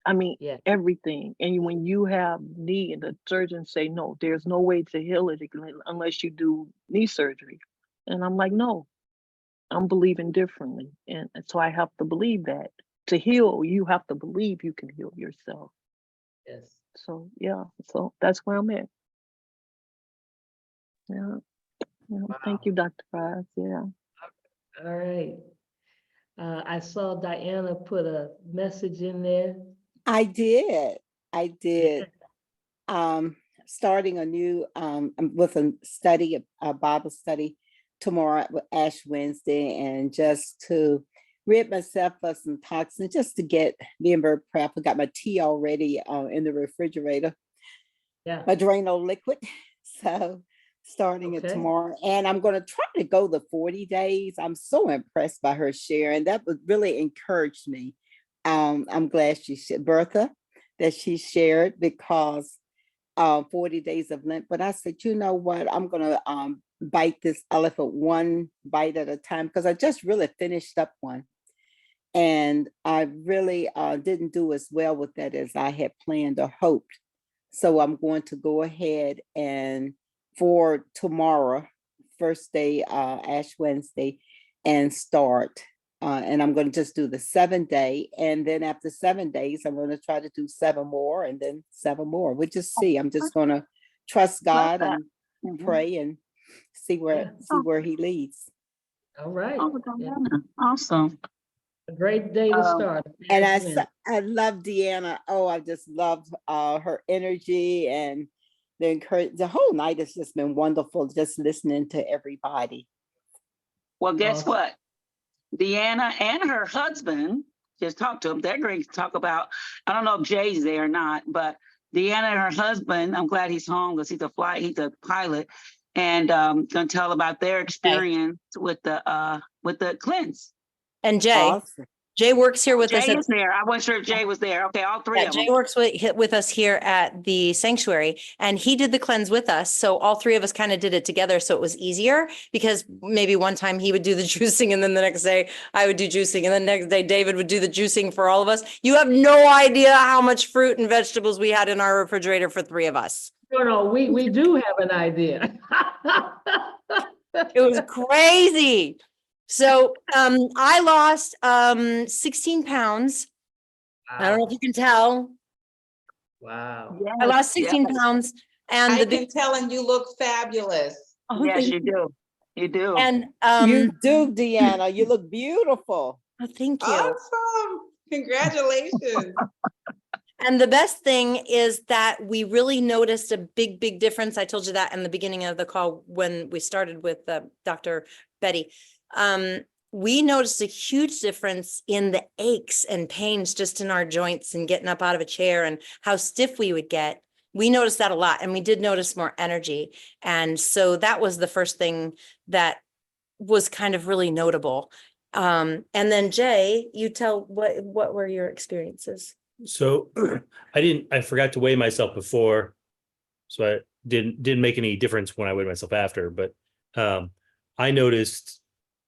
I mean, Yeah. everything. And when you have knee and the surgeons say, no, there's no way to heal it unless you do knee surgery. And I'm like, no, I'm believing differently. And so I have to believe that to heal, you have to believe you can heal yourself. Yes. So yeah, so that's where I'm at. Yeah. Thank you, Dr. Ross. Yeah. All right. I saw Diana put a message in there. I did. Starting a new with a study, a Bible study tomorrow with Ash Wednesday, and just to rid myself of some toxins, just to get being very prayerful. Got my tea already in the refrigerator. Yeah. My Drano liquid. So starting it tomorrow, and I'm going to try to go the 40 days. I'm so impressed by her sharing. That would really encourage me. I'm glad she shared, Bertha, that she shared, because 40 days of Lent. But I said, you know what? I'm going to bite this elephant one bite at a time, because I just really finished up one. And I really didn't do as well with that as I had planned or hoped. So I'm going to go ahead and for tomorrow, first day, Ash Wednesday, and start. And I'm going to just do the 7-day. And then after 7 days, I'm going to try to do 7 more and then 7 more. We'll just see. I'm just going to trust God and pray and see where he leads. All right. Awesome. A great day to start. And I love Deanna. Oh, I just love her energy and the whole night has just been wonderful, just listening to everybody. Well, guess what? Deanna and her husband, just talked to them. They're going to talk about, I don't know if Jay's there or not, but Deanna and her husband, I'm glad he's home because he's a pilot, and going to tell about their experience with the cleanse. And Jay, Awesome. Jay works here with us. Jay is there. I wasn't sure if Jay was there. Okay, all three Yeah, of Jay them. works with us here at the sanctuary, and he did the cleanse with us. So all three of us kind of did it together. So it was easier, because maybe one time he would do the juicing, and then the next day I would do juicing, and then the next day David would do the juicing for all of us. You have no idea how much fruit and vegetables we had in our refrigerator for 3 of us. No, we do have an idea. It was crazy. So I lost 16 pounds. I don't know if you can tell. Wow. I lost 16 pounds. And I've been telling you look fabulous. Oh, Yes, thank you do. You do. And you do, Deanna. You look beautiful. Oh, thank you. Awesome. Congratulations. And the best thing is that we really noticed a big, big difference. I told you that in the beginning of the call when we started with Dr. Betty. We noticed a huge difference in the aches and pains just in our joints and getting up out of a chair and how stiff we would get. We noticed that a lot, and we did notice more energy. And so that was the first thing that was kind of really notable. And then Jay, you tell what were your experiences? So I forgot to weigh myself before, so I didn't make any difference when I weighed myself after, but I noticed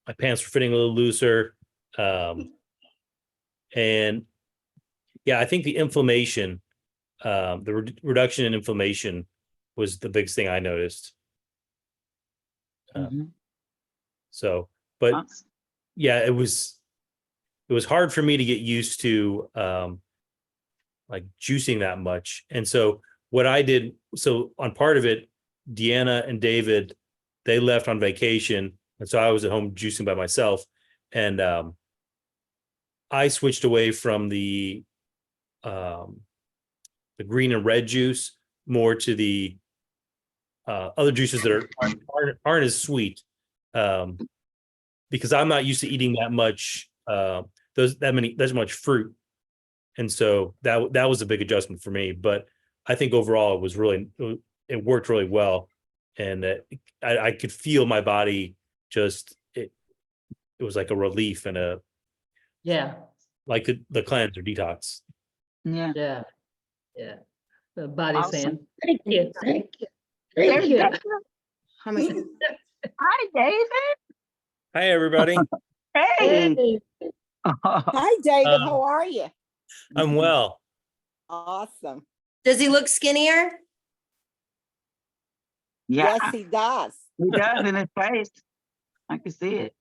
my pants were fitting a little looser. And yeah, I think the inflammation, the reduction in inflammation was the biggest thing I noticed. So, but yeah, it was hard for me to get used to like juicing that much. And so what I did, so on part of it, Deanna and David, they left on vacation. And so I was at home juicing by myself. And I switched away from the green and red juice more to the other juices that aren't as sweet, because I'm not used to eating that much that much fruit. And so that was a big adjustment for me. But I think overall it worked really well. And I could feel my body just, it was like a relief and yeah, like the cleanse or detox. Yeah. Yeah. Yeah. The body Awesome. saying, thank you, thank you, There's thank you. David. How much? Hi, David. Hi, everybody. Hey. Hey, Hi, David. Um, How are you? I'm well. Awesome. Does he look skinnier? Yeah, Yes, he does. he does in his face. I can see it.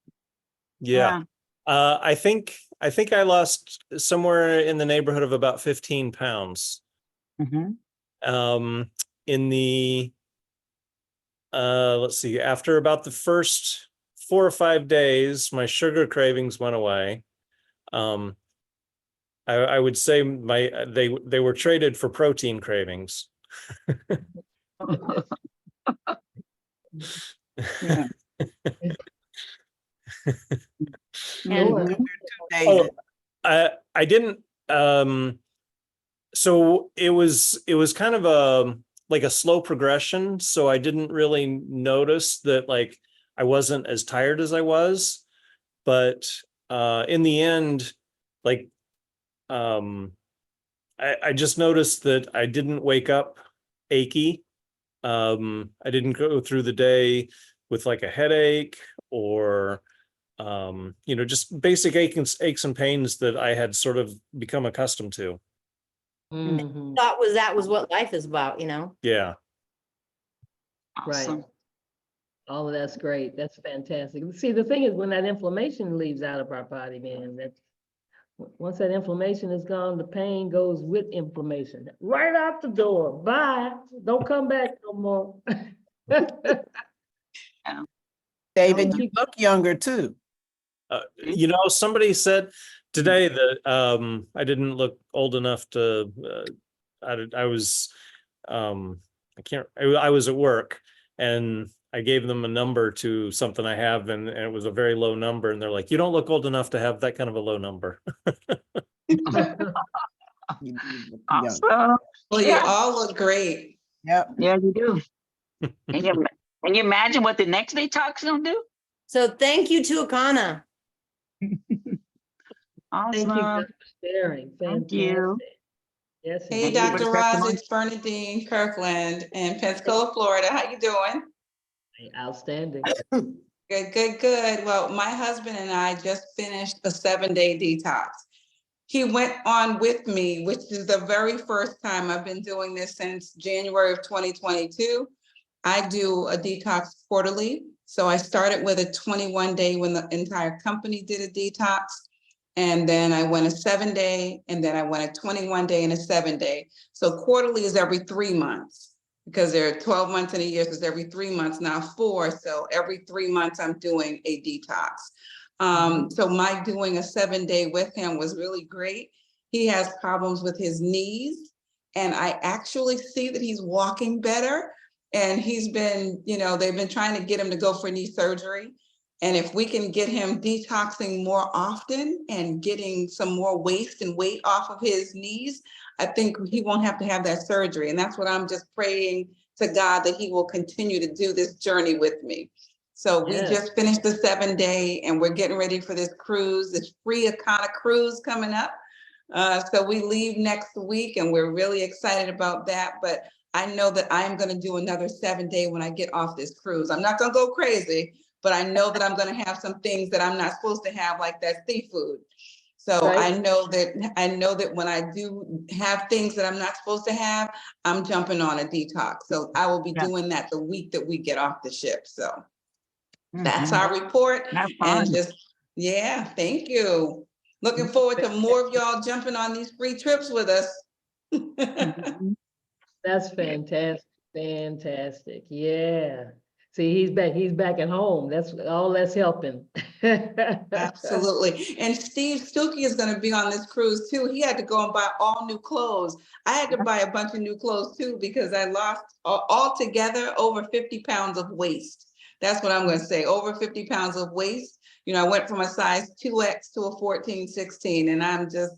Yeah. I think I lost somewhere in the neighborhood of about 15 pounds. Mm-hmm. In the let's see, after about the first 4 or 5 days, my sugar cravings went away. I would say they were traded for protein cravings. Yeah. Lord. Oh, I didn't so it was kind of a like a slow progression, so I didn't really notice that like I wasn't as tired as I was, but in the end, like I just noticed that I didn't wake up achy. I didn't go through the day with like a headache or just basic aches and pains that I had sort of become accustomed to. Mhm. Thought that was what life is about, you know? Yeah. Right. Awesome. All of that's great. That's fantastic. See, the thing is, when that inflammation leaves out of our body, man, that's once that inflammation is gone, the pain goes with inflammation. Right out the door. Bye. Don't come back no more. David, you look younger too. Somebody said today that I didn't look old enough to. I was I was at work and I gave them a number to something I have, and it was a very low number, and they're like, "You don't look old enough to have that kind of a low number." Awesome. Well, you all look great. Yep. Yeah, you do. Can you imagine what the next detox gonna do? So thank you to Akana. Awesome. Thank you for sharing. Thank Fantastic. you. Yes, Hey, indeed. Dr. Roz, it's Bernadine Kirkland in Pensacola, Florida. How you doing? Outstanding. Good. Well, my husband and I just finished a 7-day detox. He went on with me, which is the very first time. I've been doing this since January of 2022. I do a detox quarterly. So I started with a 21-day when the entire company did a detox. And then I went a 7-day, and then I went a 21-day and a 7-day. So quarterly is every 3 months, because there are 12 months in a year, so it's every 3 months, now 4. So every 3 months I'm doing a detox. So my doing a 7-day with him was really great. He has problems with his knees, and I actually see that he's walking better. And he's been, they've been trying to get him to go for knee surgery. And if we can get him detoxing more often and getting some more waste and weight off of his knees, I think he won't have to have that surgery. And that's what I'm just praying to God, that he will continue to do this journey with me. So we just finished the 7-day, and we're getting ready for this cruise, this free Akana cruise coming up. So we leave next week, and we're really excited about that. But I know that I'm going to do another 7-day when I get off this cruise. I'm not going to go crazy, but I know that I'm going to have some things that I'm not supposed to have, like that seafood. So I know that when I do have things that I'm not supposed to have, I'm jumping on a detox. So I will be doing that the week that we get off the ship. So that's our report. And thank you. Looking forward to more of y'all jumping on these free trips with us. That's fantastic. Fantastic. Yeah. See, he's back at home. That's helping. Absolutely. And Steve Stuckey is going to be on this cruise too. He had to go and buy all new clothes. I had to buy a bunch of new clothes too, because I lost altogether over 50 pounds of waist. That's what I'm going to say. Over 50 pounds of waist. I went from a size 2X to a 14, 16, and I'm just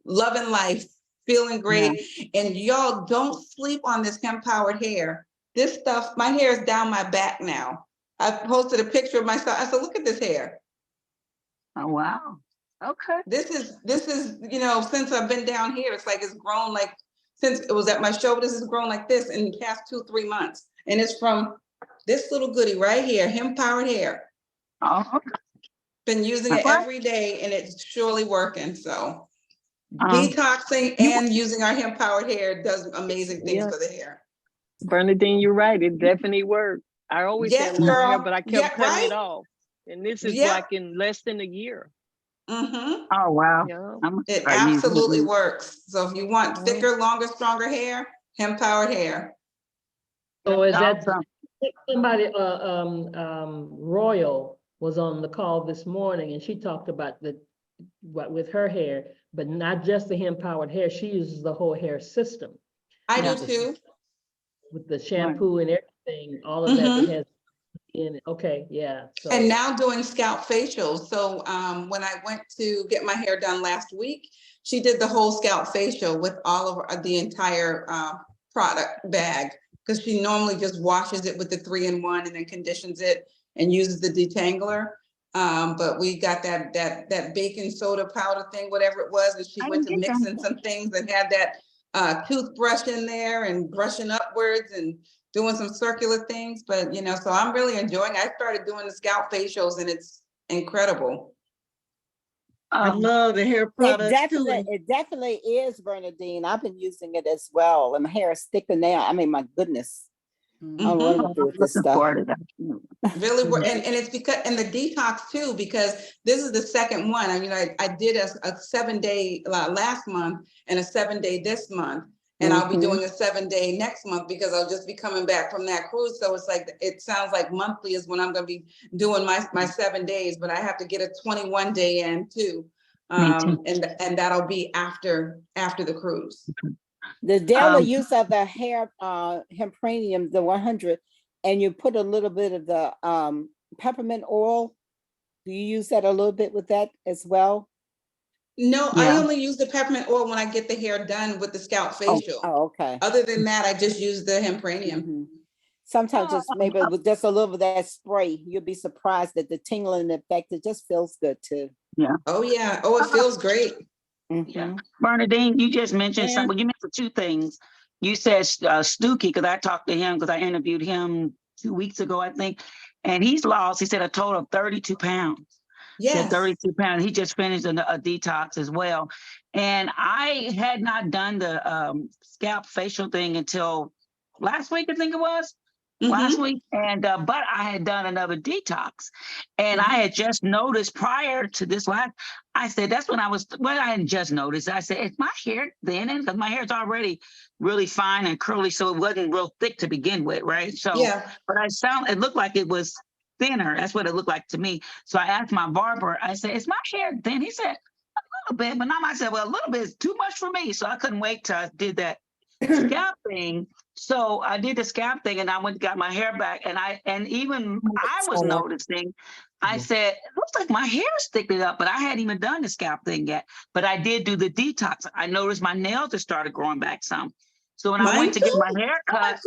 loving life, feeling great. And y'all don't sleep on this hemp-powered hair. This stuff, my hair is down my back now. I posted a picture of myself. I said, look at this hair. Oh, wow. Okay. This is, since I've been down here, it's like it's grown like since it was at my shoulders, it's grown like this in the past 2-3 months. And it's from this little goodie right here, hemp powered hair. Oh, Been using it Okay. every day and it's surely working, so. Um, Detoxing and using our hemp powered hair does amazing things Yeah. for the hair. Bernadine, you're right. It definitely worked. I always Yes, had long hair, girl. but I kept Yeah, cutting right? it off. And this is Yep. like in less than a year. Mm-hmm. Oh, wow. Yeah. I'm It gonna start using absolutely it. works. So if you want thicker, longer, stronger hair, hemp powered hair. So is that Awesome. somebody, Royal was on the call this morning and she talked about what with her hair, but not just the hemp powered hair. She uses the whole hair system. I Yeah. do too. With the shampoo and everything, all of that has in it. Okay, yeah. So And now doing scalp facials. So when I went to get my hair done last week, she did the whole scalp facial with all of the entire product bag, because she normally just washes it with the 3-in-1 and then conditions it and uses the detangler. But we got that baking soda powder thing, whatever it was, and she went to mixing some things and had that toothbrush in there and brushing upwards and doing some circular things. But you know, so I'm really enjoying it. I started doing the scalp facials and it's incredible. I love the hair It definitely is, Bernadine. I've been using it as well, and my hair is thicker now. I mean, my goodness. I don't know what to do with this stuff. Really work, and it's because, and the detox too, because this is the second one. I mean, I did a 7-day last month and a 7-day this month, and I'll be doing a 7-day next month because I'll just be coming back from that cruise. So it's like, it sounds like monthly is when I'm going to be doing my 7 days, but I have to get a 21-day in too. And that'll be after the cruise. The daily use of the hair hempranium, the 100, and you put a little bit of the peppermint oil. Do you use that a little bit with that as well? No, I only use the peppermint oil when I get the hair done with the scalp facial. Oh, okay. Other than that, I just use the hempranium. Sometimes just maybe with just a little bit of that spray, you'll be surprised at the tingling effect. It just feels good too. Yeah. Oh yeah. Oh, it feels great. Yeah. Bernadine, you just mentioned something. You mentioned 2 things. You said Stookie, because I talked to him, because I interviewed him 2 weeks ago, I think, and he's lost, he said, a total of 32 pounds. Yes. 32 pounds. He just finished a detox as well. And I had not done the scalp facial thing until last week, I think it was. Last week, and but I had done another detox, and I had just noticed prior to this last, I said that's when I hadn't just noticed. I said, is my hair thinning? Because my hair is already really fine and curly, so it wasn't real thick to begin with, right? So, but it looked like it was thinner. That's what it looked like to me. So I asked my barber, I said, is my hair thin? He said, a little bit, but not. I said, well, a little bit is too much for me. So I couldn't wait till I did that scalp thing. So I did the scalp thing and I went and got my hair back, and even I was noticing, I said, it looks like my hair is thickening up, but I hadn't even done the scalp thing yet. But I did do the detox. I noticed my nails had started growing back some. So when I went to get my hair cut,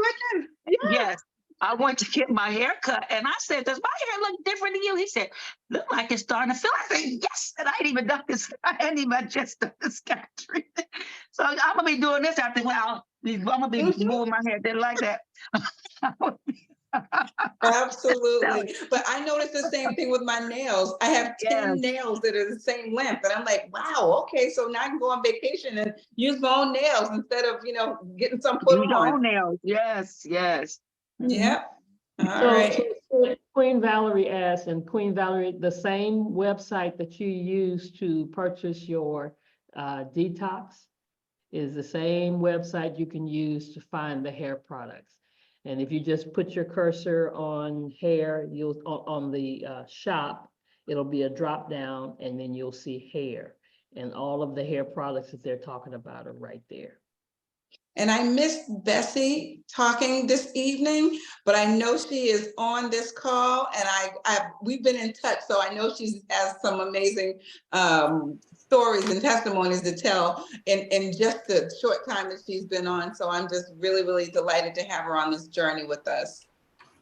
yes, I went to get my hair cut and I said, does my hair look different to you? He said, look like it's starting to feel. I said, yes, and I ain't even done this. I hadn't even just done the scalp treatment. So I'm gonna be doing this after, well, I'm gonna be moving my hair. Didn't like that. Absolutely. But I noticed the same thing with my nails. I have 10 nails that are the same length. And I'm like, wow, okay. So now I can go on vacation and use my own nails instead of, getting some put on. Your own nails. Yes, yes. Yep. All So, right. so Queen Valerie asked, and Queen Valerie, the same website that you use to purchase your detox is the same website you can use to find the hair products. And if you just put your cursor on hair, you'll on the shop, it'll be a drop down, and then you'll see hair, and all of the hair products that they're talking about are right there. And I missed Bessie talking this evening, but I know she is on this call, and we've been in touch, so I know she has some amazing stories and testimonies to tell in just the short time that she's been on. So I'm just really, really delighted to have her on this journey with us.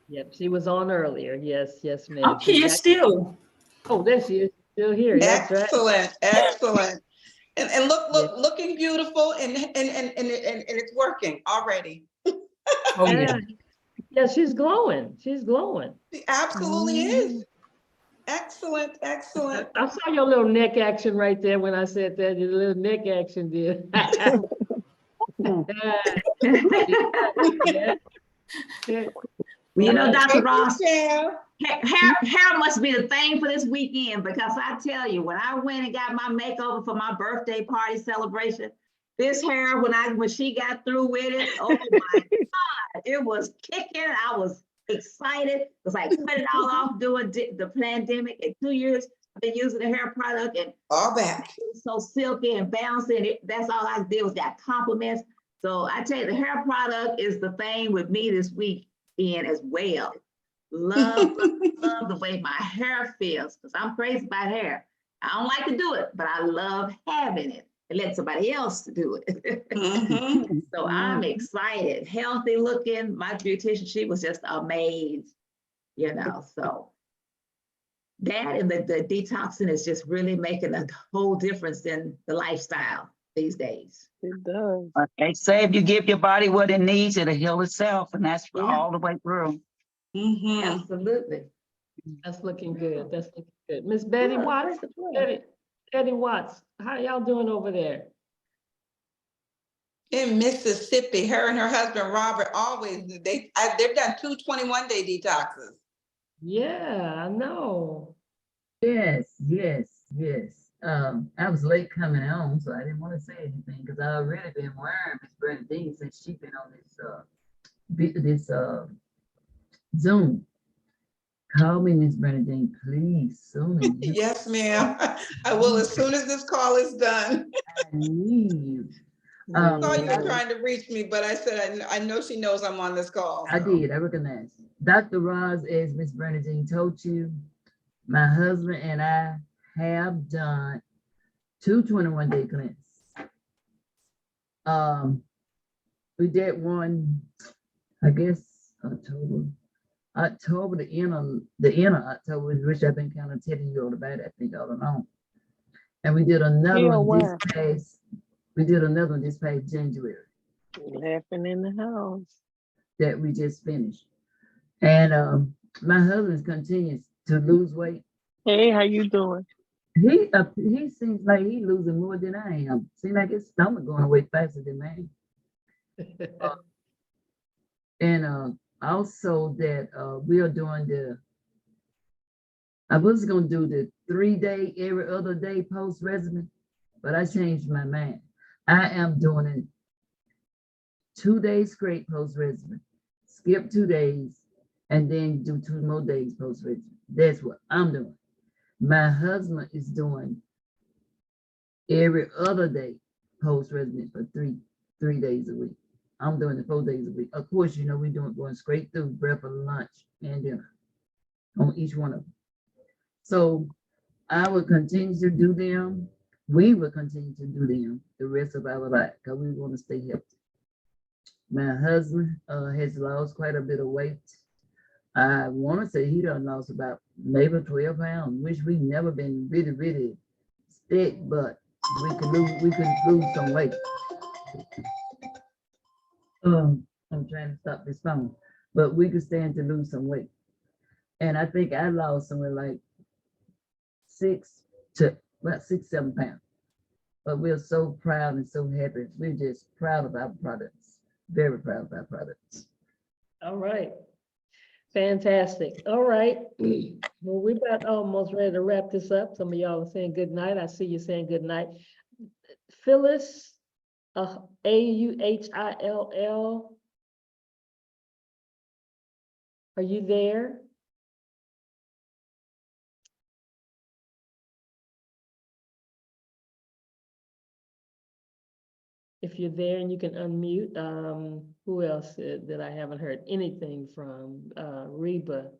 Yep, she was on earlier. Yes, ma'am. I'm here still. Oh, there she is, still here. That's right. Excellent, excellent. And looking beautiful and it's working already. Oh, yeah. Yeah, she's glowing. She's glowing. She absolutely is. Excellent, excellent. I saw your little neck action right there when I said that. Your little neck action did. You know, Dr. Thank you, Ross, Shell. hair must be the thing for this weekend, because I tell you, when I went and got my makeover for my birthday party celebration, this hair, when she got through with it, oh my God, it was kicking. I was excited because I cut it all off during the pandemic. In 2 years, I've been using the hair product and all back. It was so silky and bouncy, and that's all I did was got compliments. So I tell you, the hair product is the thing with me this weekend as well. Love the way my hair feels, because I'm crazy about hair. I don't like to do it, but I love having it and let somebody else do it. So I'm excited, healthy looking. My beautician, she was just amazed, you know. So that and the detoxing is just really making a whole difference in the lifestyle these days. It does. They say if you give your body what it needs, it'll heal itself, and that's all the way through. Absolutely. That's looking good. That's looking good. Miss Betty Watts, Betty Watts, how y'all doing over there? In Mississippi, her and her husband Robert they've done 2 21-day detoxes. Yeah, I know. Yes. I was late coming home, so I didn't want to say anything because I already been wearing Miss Bernadine since she been on this Zoom. Call me, Miss Bernadine, please, soon. Yes, ma'am. I will as soon as this call is done. I need you. I saw you were trying to reach me, but I said I know she knows I'm on this call. I did. I recognize. Dr. Roz, as Miss Bernadine told you, my husband and I have done 2 21-day cleanses. We did one, I guess, October, the end of October, which I've been kind of telling you all about, I think all along. And we did another one this past January. Laughing in the house. That we just finished. And my husband continues to lose weight. Hey, how you doing? He seems like he's losing more than I am. Seems like his stomach going away faster than mine. And also that we are doing I was gonna do the 3-day, every other day post-regimen, but I changed my mind. I am doing it 2 days straight post-regimen, skip 2 days, and then do 2 more days post-regimen. That's what I'm doing. My husband is doing every other day post-regimen for three days a week. I'm doing it 4 days a week. Of course, you know, we're going straight through breakfast, lunch, and dinner on each one of them. So I will continue to do them. We will continue to do them the rest of our life because we want to stay healthy. My husband has lost quite a bit of weight. I want to say he done lost about maybe 12 pounds, which we've never been really, really thick, but we could lose some weight. I'm trying to stop this phone, but we could stand to lose some weight. And I think I lost somewhere like 6 to 7 pounds. But we're so proud and so happy. We're just proud of our products. Very proud of our products. All right. Fantastic. All right. Well, we're about almost ready to wrap this up. Some of y'all are saying good night. I see you saying good night. Phyllis, Auhill. Are you there? If you're there and you can unmute, who else that I haven't heard anything from? Reba.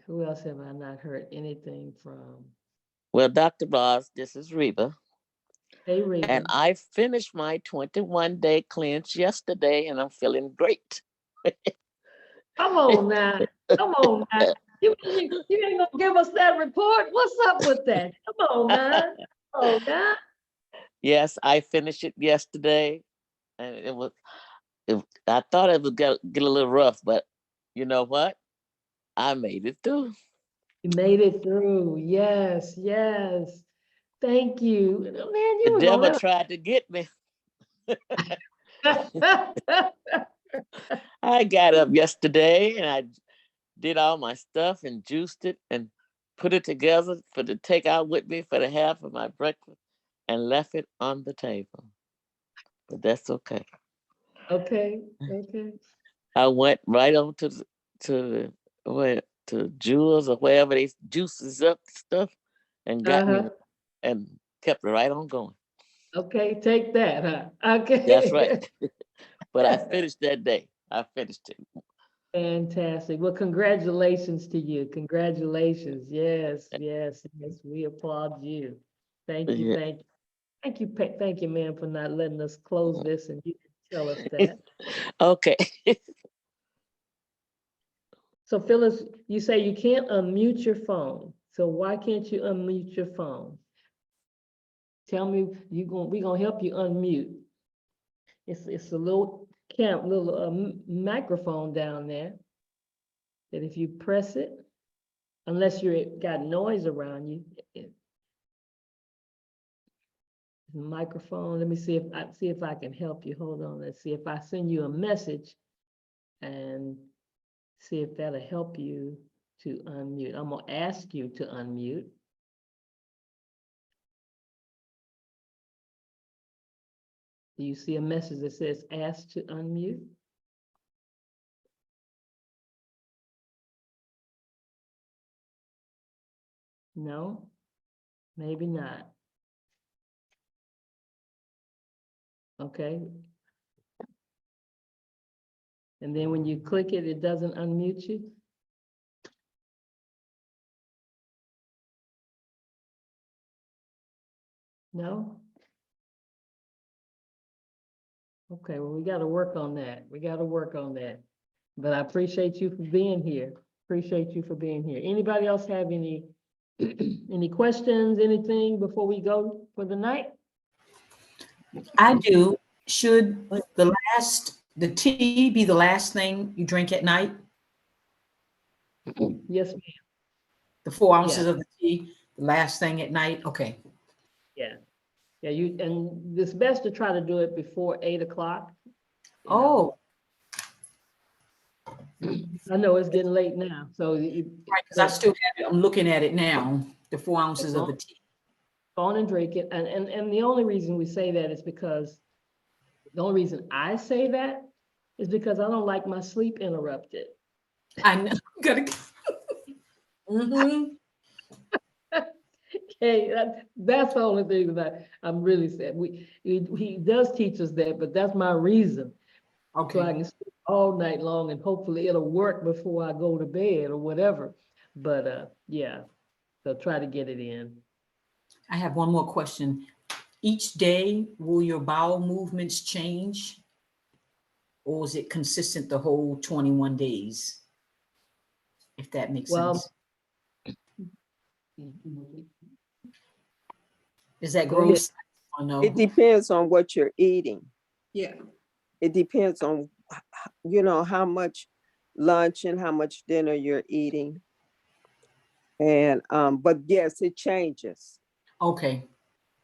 Who else have I not heard anything from? Well, Dr. Ross, this is Reba. Hey, Reba. And I finished my 21-day cleanse yesterday, and I'm feeling great. Come on now. Come on now. You ain't gonna give us that report? What's up with that? Come on, man. Oh, God. Yes, I finished it yesterday, and I thought it would get a little rough, but you know what? I made it through. You made it through. Yes, yes. Thank you. Man, you The were devil gonna tried to get me. let I got up yesterday and I did all my stuff and juiced it and put it together to take out with me for the half of my breakfast and left it on the table. But that's okay. Okay, okay. I went right on to Jewel's or wherever they juices up stuff and got me and kept it right on going. Okay, take that, huh? Okay. That's right. But I finished that day. I finished it. Fantastic. Well, congratulations to you. Congratulations. Yes, yes, yes. We applaud you. Thank you, Yeah. thank you. Thank you, man, for not letting us close this and you tell us that. Okay. So Phyllis, you say you can't unmute your phone. So why can't you unmute your phone? Tell me, we gonna help you unmute. It's a little microphone down there that if you press it, unless you got noise around you, microphone. Let me see if I can help you. Hold on. Let's see if I send you a message and see if that'll help you to unmute. I'm gonna ask you to unmute. Do you see a message that says ask to unmute? No, maybe not. Okay. And then when you click it, it doesn't unmute you? No? Okay, well, we got to work on that. We got to work on that. But I appreciate you for being here. Appreciate you for being here. Anybody else have any any questions, anything before we go for the night? I do. Should the tea be the last thing you drink at night? Yes, ma'am. The 4 ounces Yeah. of the tea, the last thing at night? Okay. Yeah. Yeah, and it's best to try to do it before 8 o'clock. Oh. I know it's getting late now, so. Right, because I still have it. I'm looking at it now, the 4 ounces of the tea. Go on and drink it. And the only reason we say that is because, the only reason I say that is because I don't like my sleep interrupted. I know. Okay, that's the only thing that I'm really sad. He does teach us that, but that's my reason. Okay. So I can sleep all night long and hopefully it'll work before I go to bed or whatever. But yeah, so try to get it in. I have one more question. Each day, will your bowel movements change? Or is it consistent the whole 21 days? If that makes sense. Is that gross? Oh, no. It depends on what you're eating. Yeah. It depends on, how much lunch and how much dinner you're eating. And, but yes, it changes. Okay.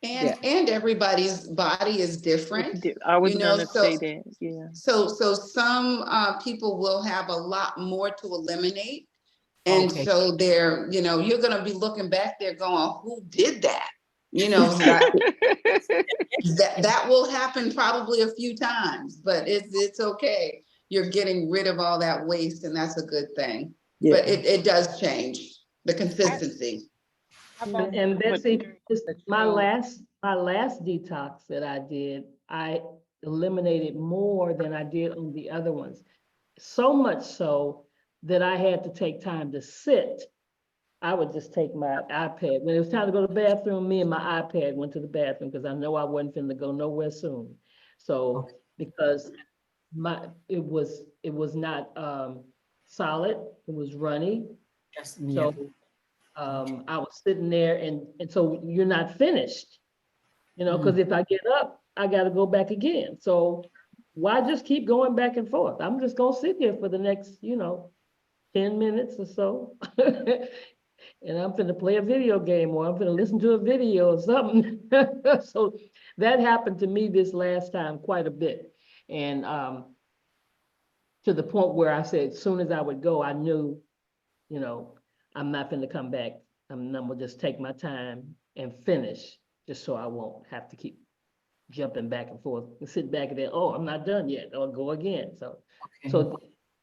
And everybody's body is different. I was you know, gonna so, say that, yeah. So some people will have a lot more to eliminate. And Okay. so they're, you're gonna be looking back there going, who did that? That will happen probably a few times, but it's okay. You're getting rid of all that waste and that's a good thing. Yeah. But it does change the consistency. And Betsy, my last detox that I did, I eliminated more than I did on the other ones. So much so that I had to take time to sit. I would just take my iPad. When it was time to go to the bathroom, me and my iPad went to the bathroom because I know I wasn't finna go nowhere soon. So because it was not solid, it was runny. Yes, yeah. So I was sitting there and so you're not finished, you know, because if I get up, I got to go back again. So why just keep going back and forth? I'm just going to sit here for the next, 10 minutes or so. And I'm finna play a video game or I'm finna listen to a video or something. So that happened to me this last time quite a bit. And to the point where I said, as soon as I would go, I knew, I'm not finna come back. I'm gonna just take my time and finish just so I won't have to keep jumping back and forth and sit back and then, oh, I'm not done yet, or go again. So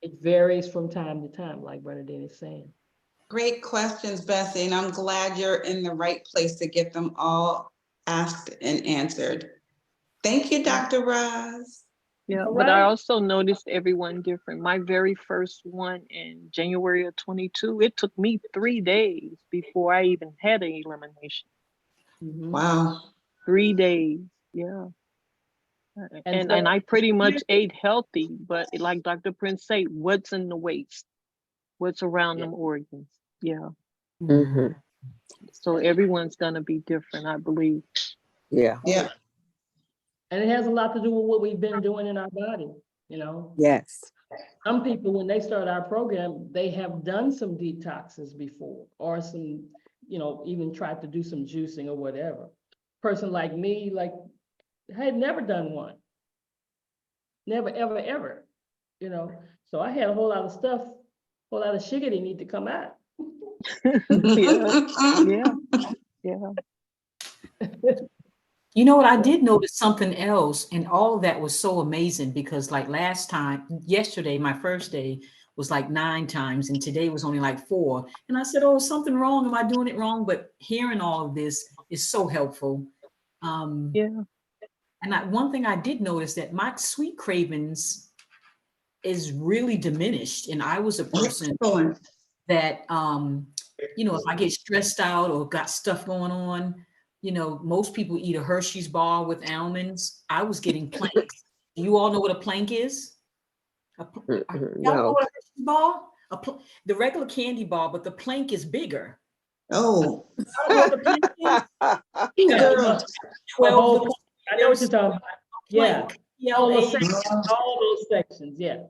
it varies from time to time, like Bernadine is saying. Great questions, Bessie, and I'm glad you're in the right place to get them all asked and answered. Thank you, Dr. Roz. Yeah, but I also noticed everyone different. My very first one in January of 22, it took me 3 days before I even had an elimination. Wow. 3 days, yeah. And I pretty much ate healthy, but like Dr. Prince say, what's in the waist? What's around them organs? Yeah. So everyone's gonna be different, I believe. Yeah. Yeah. And it has a lot to do with what we've been doing in our body, Yes. Some people, when they start our program, they have done some detoxes before or some, even tried to do some juicing or whatever. Person like me, I had never done one. Never, ever, ever, So I had a whole lot of stuff, a whole lot of shiggity need to come out. Yeah. You know what? I did notice something else, and all of that was so amazing because, like yesterday, my first day was like 9 times, and today was only like 4. And I said, "Oh, is something wrong? Am I doing it wrong?" But hearing all of this is so helpful. And one thing I did notice that my sweet cravings is really diminished, and I was a person that, if I get stressed out or got stuff going on. Most people eat a Hershey's bar with almonds. I was getting planks. Do you all know what a plank is? Y'all know what a Hershey's bar? The regular candy bar, but the plank is bigger. Oh. I don't know what the plank is. Yeah. 12 little I know what you're talking about. Yeah. All those sections, yeah.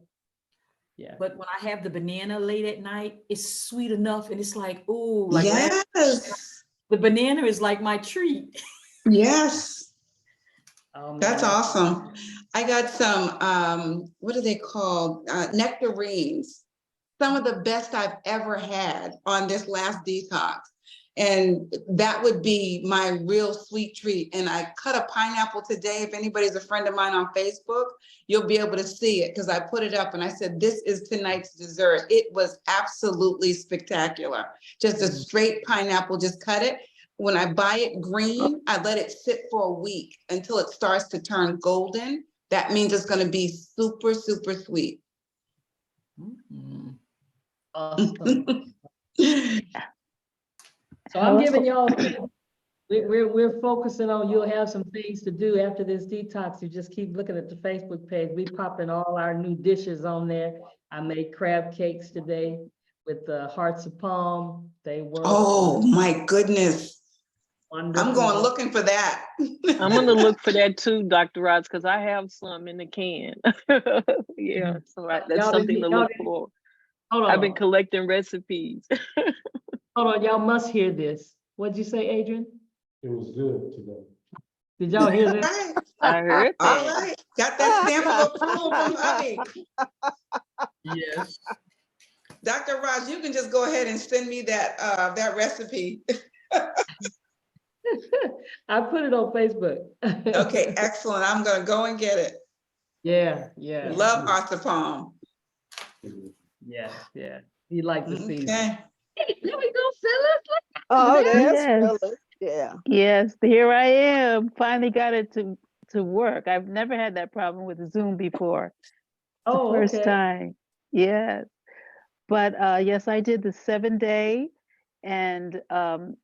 Yeah. But when I have the banana late at night, it's sweet enough, and it's like, ooh, yes. The banana is like my treat. Yes. That's awesome. I got some, what are they called? Nectarines. Some of the best I've ever had on this last detox. And that would be my real sweet treat. And I cut a pineapple today. If anybody's a friend of mine on Facebook, you'll be able to see it because I put it up and I said, this is tonight's dessert. It was absolutely spectacular. Just a straight pineapple, just cut it. When I buy it green, I let it sit for a week until it starts to turn golden. That means it's going to be super, super sweet. Awesome. So I'm giving y'all, we're focusing on, you'll have some things to do after this detox. You just keep looking at the Facebook page. We popping all our new dishes on there. I made crab cakes today with the hearts of palm. They were. Oh my goodness. Wonderful. I'm going looking for that. I'm gonna look for that too, Dr. Roz, because I have some in the can. Yeah, so that's something to look for. Hold on. I've been collecting recipes. Hold on, y'all must hear this. What'd you say, Adrian? It was good today. Did y'all hear this? I heard that. All right, got that stamp of approval from honey. Yes. Dr. Roz, you can just go ahead and send me that that recipe. I put it on Facebook. Okay, excellent. I'm gonna go and get it. Yeah. Love hearts of palm. Yeah. He likes to see. Okay. Hey, there we go, Phyllis. Oh, Yes. that's Phyllis. Yeah. Yes, here I am. Finally got it to work. I've never had that problem with Zoom before. It's the first time. Yes. But yes, I did the 7-day and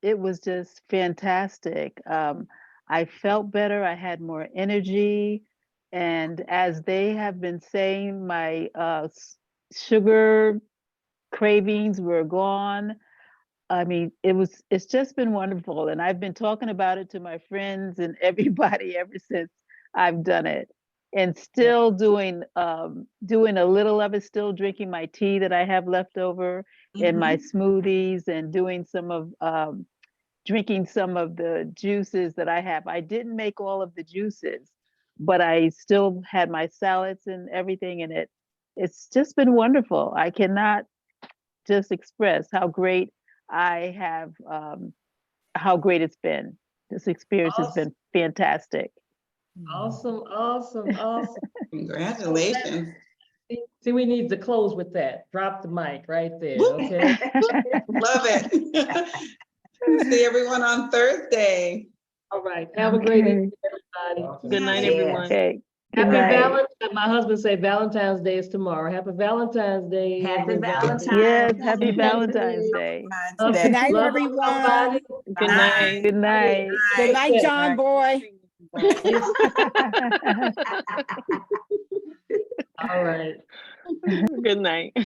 it was just fantastic. I felt better. I had more energy. And as they have been saying, my sugar cravings were gone. I mean, it's just been wonderful. And I've been talking about it to my friends and everybody ever since I've done it. And still doing a little of it, still drinking my tea that I have left over in my smoothies, and doing drinking some of the juices that I have. I didn't make all of the juices, but I still had my salads and everything in it. It's just been wonderful. I cannot just express how great I have, how great it's been. This experience has been fantastic. Awesome, awesome, awesome. Congratulations. See, we need to close with that. Drop the mic right there, okay? Love it. See everyone on Thursday. All right, have a great evening, everybody. Good night, everyone. Okay. Happy Good night. Valentine's. My husband said Valentine's Day is tomorrow. Happy Valentine's Day. Happy everybody. Valentine's. Yes, happy Valentine's Day. Okay, Good night, love everyone. somebody. Good night. Good night. Good night, John boy. All right. Good night.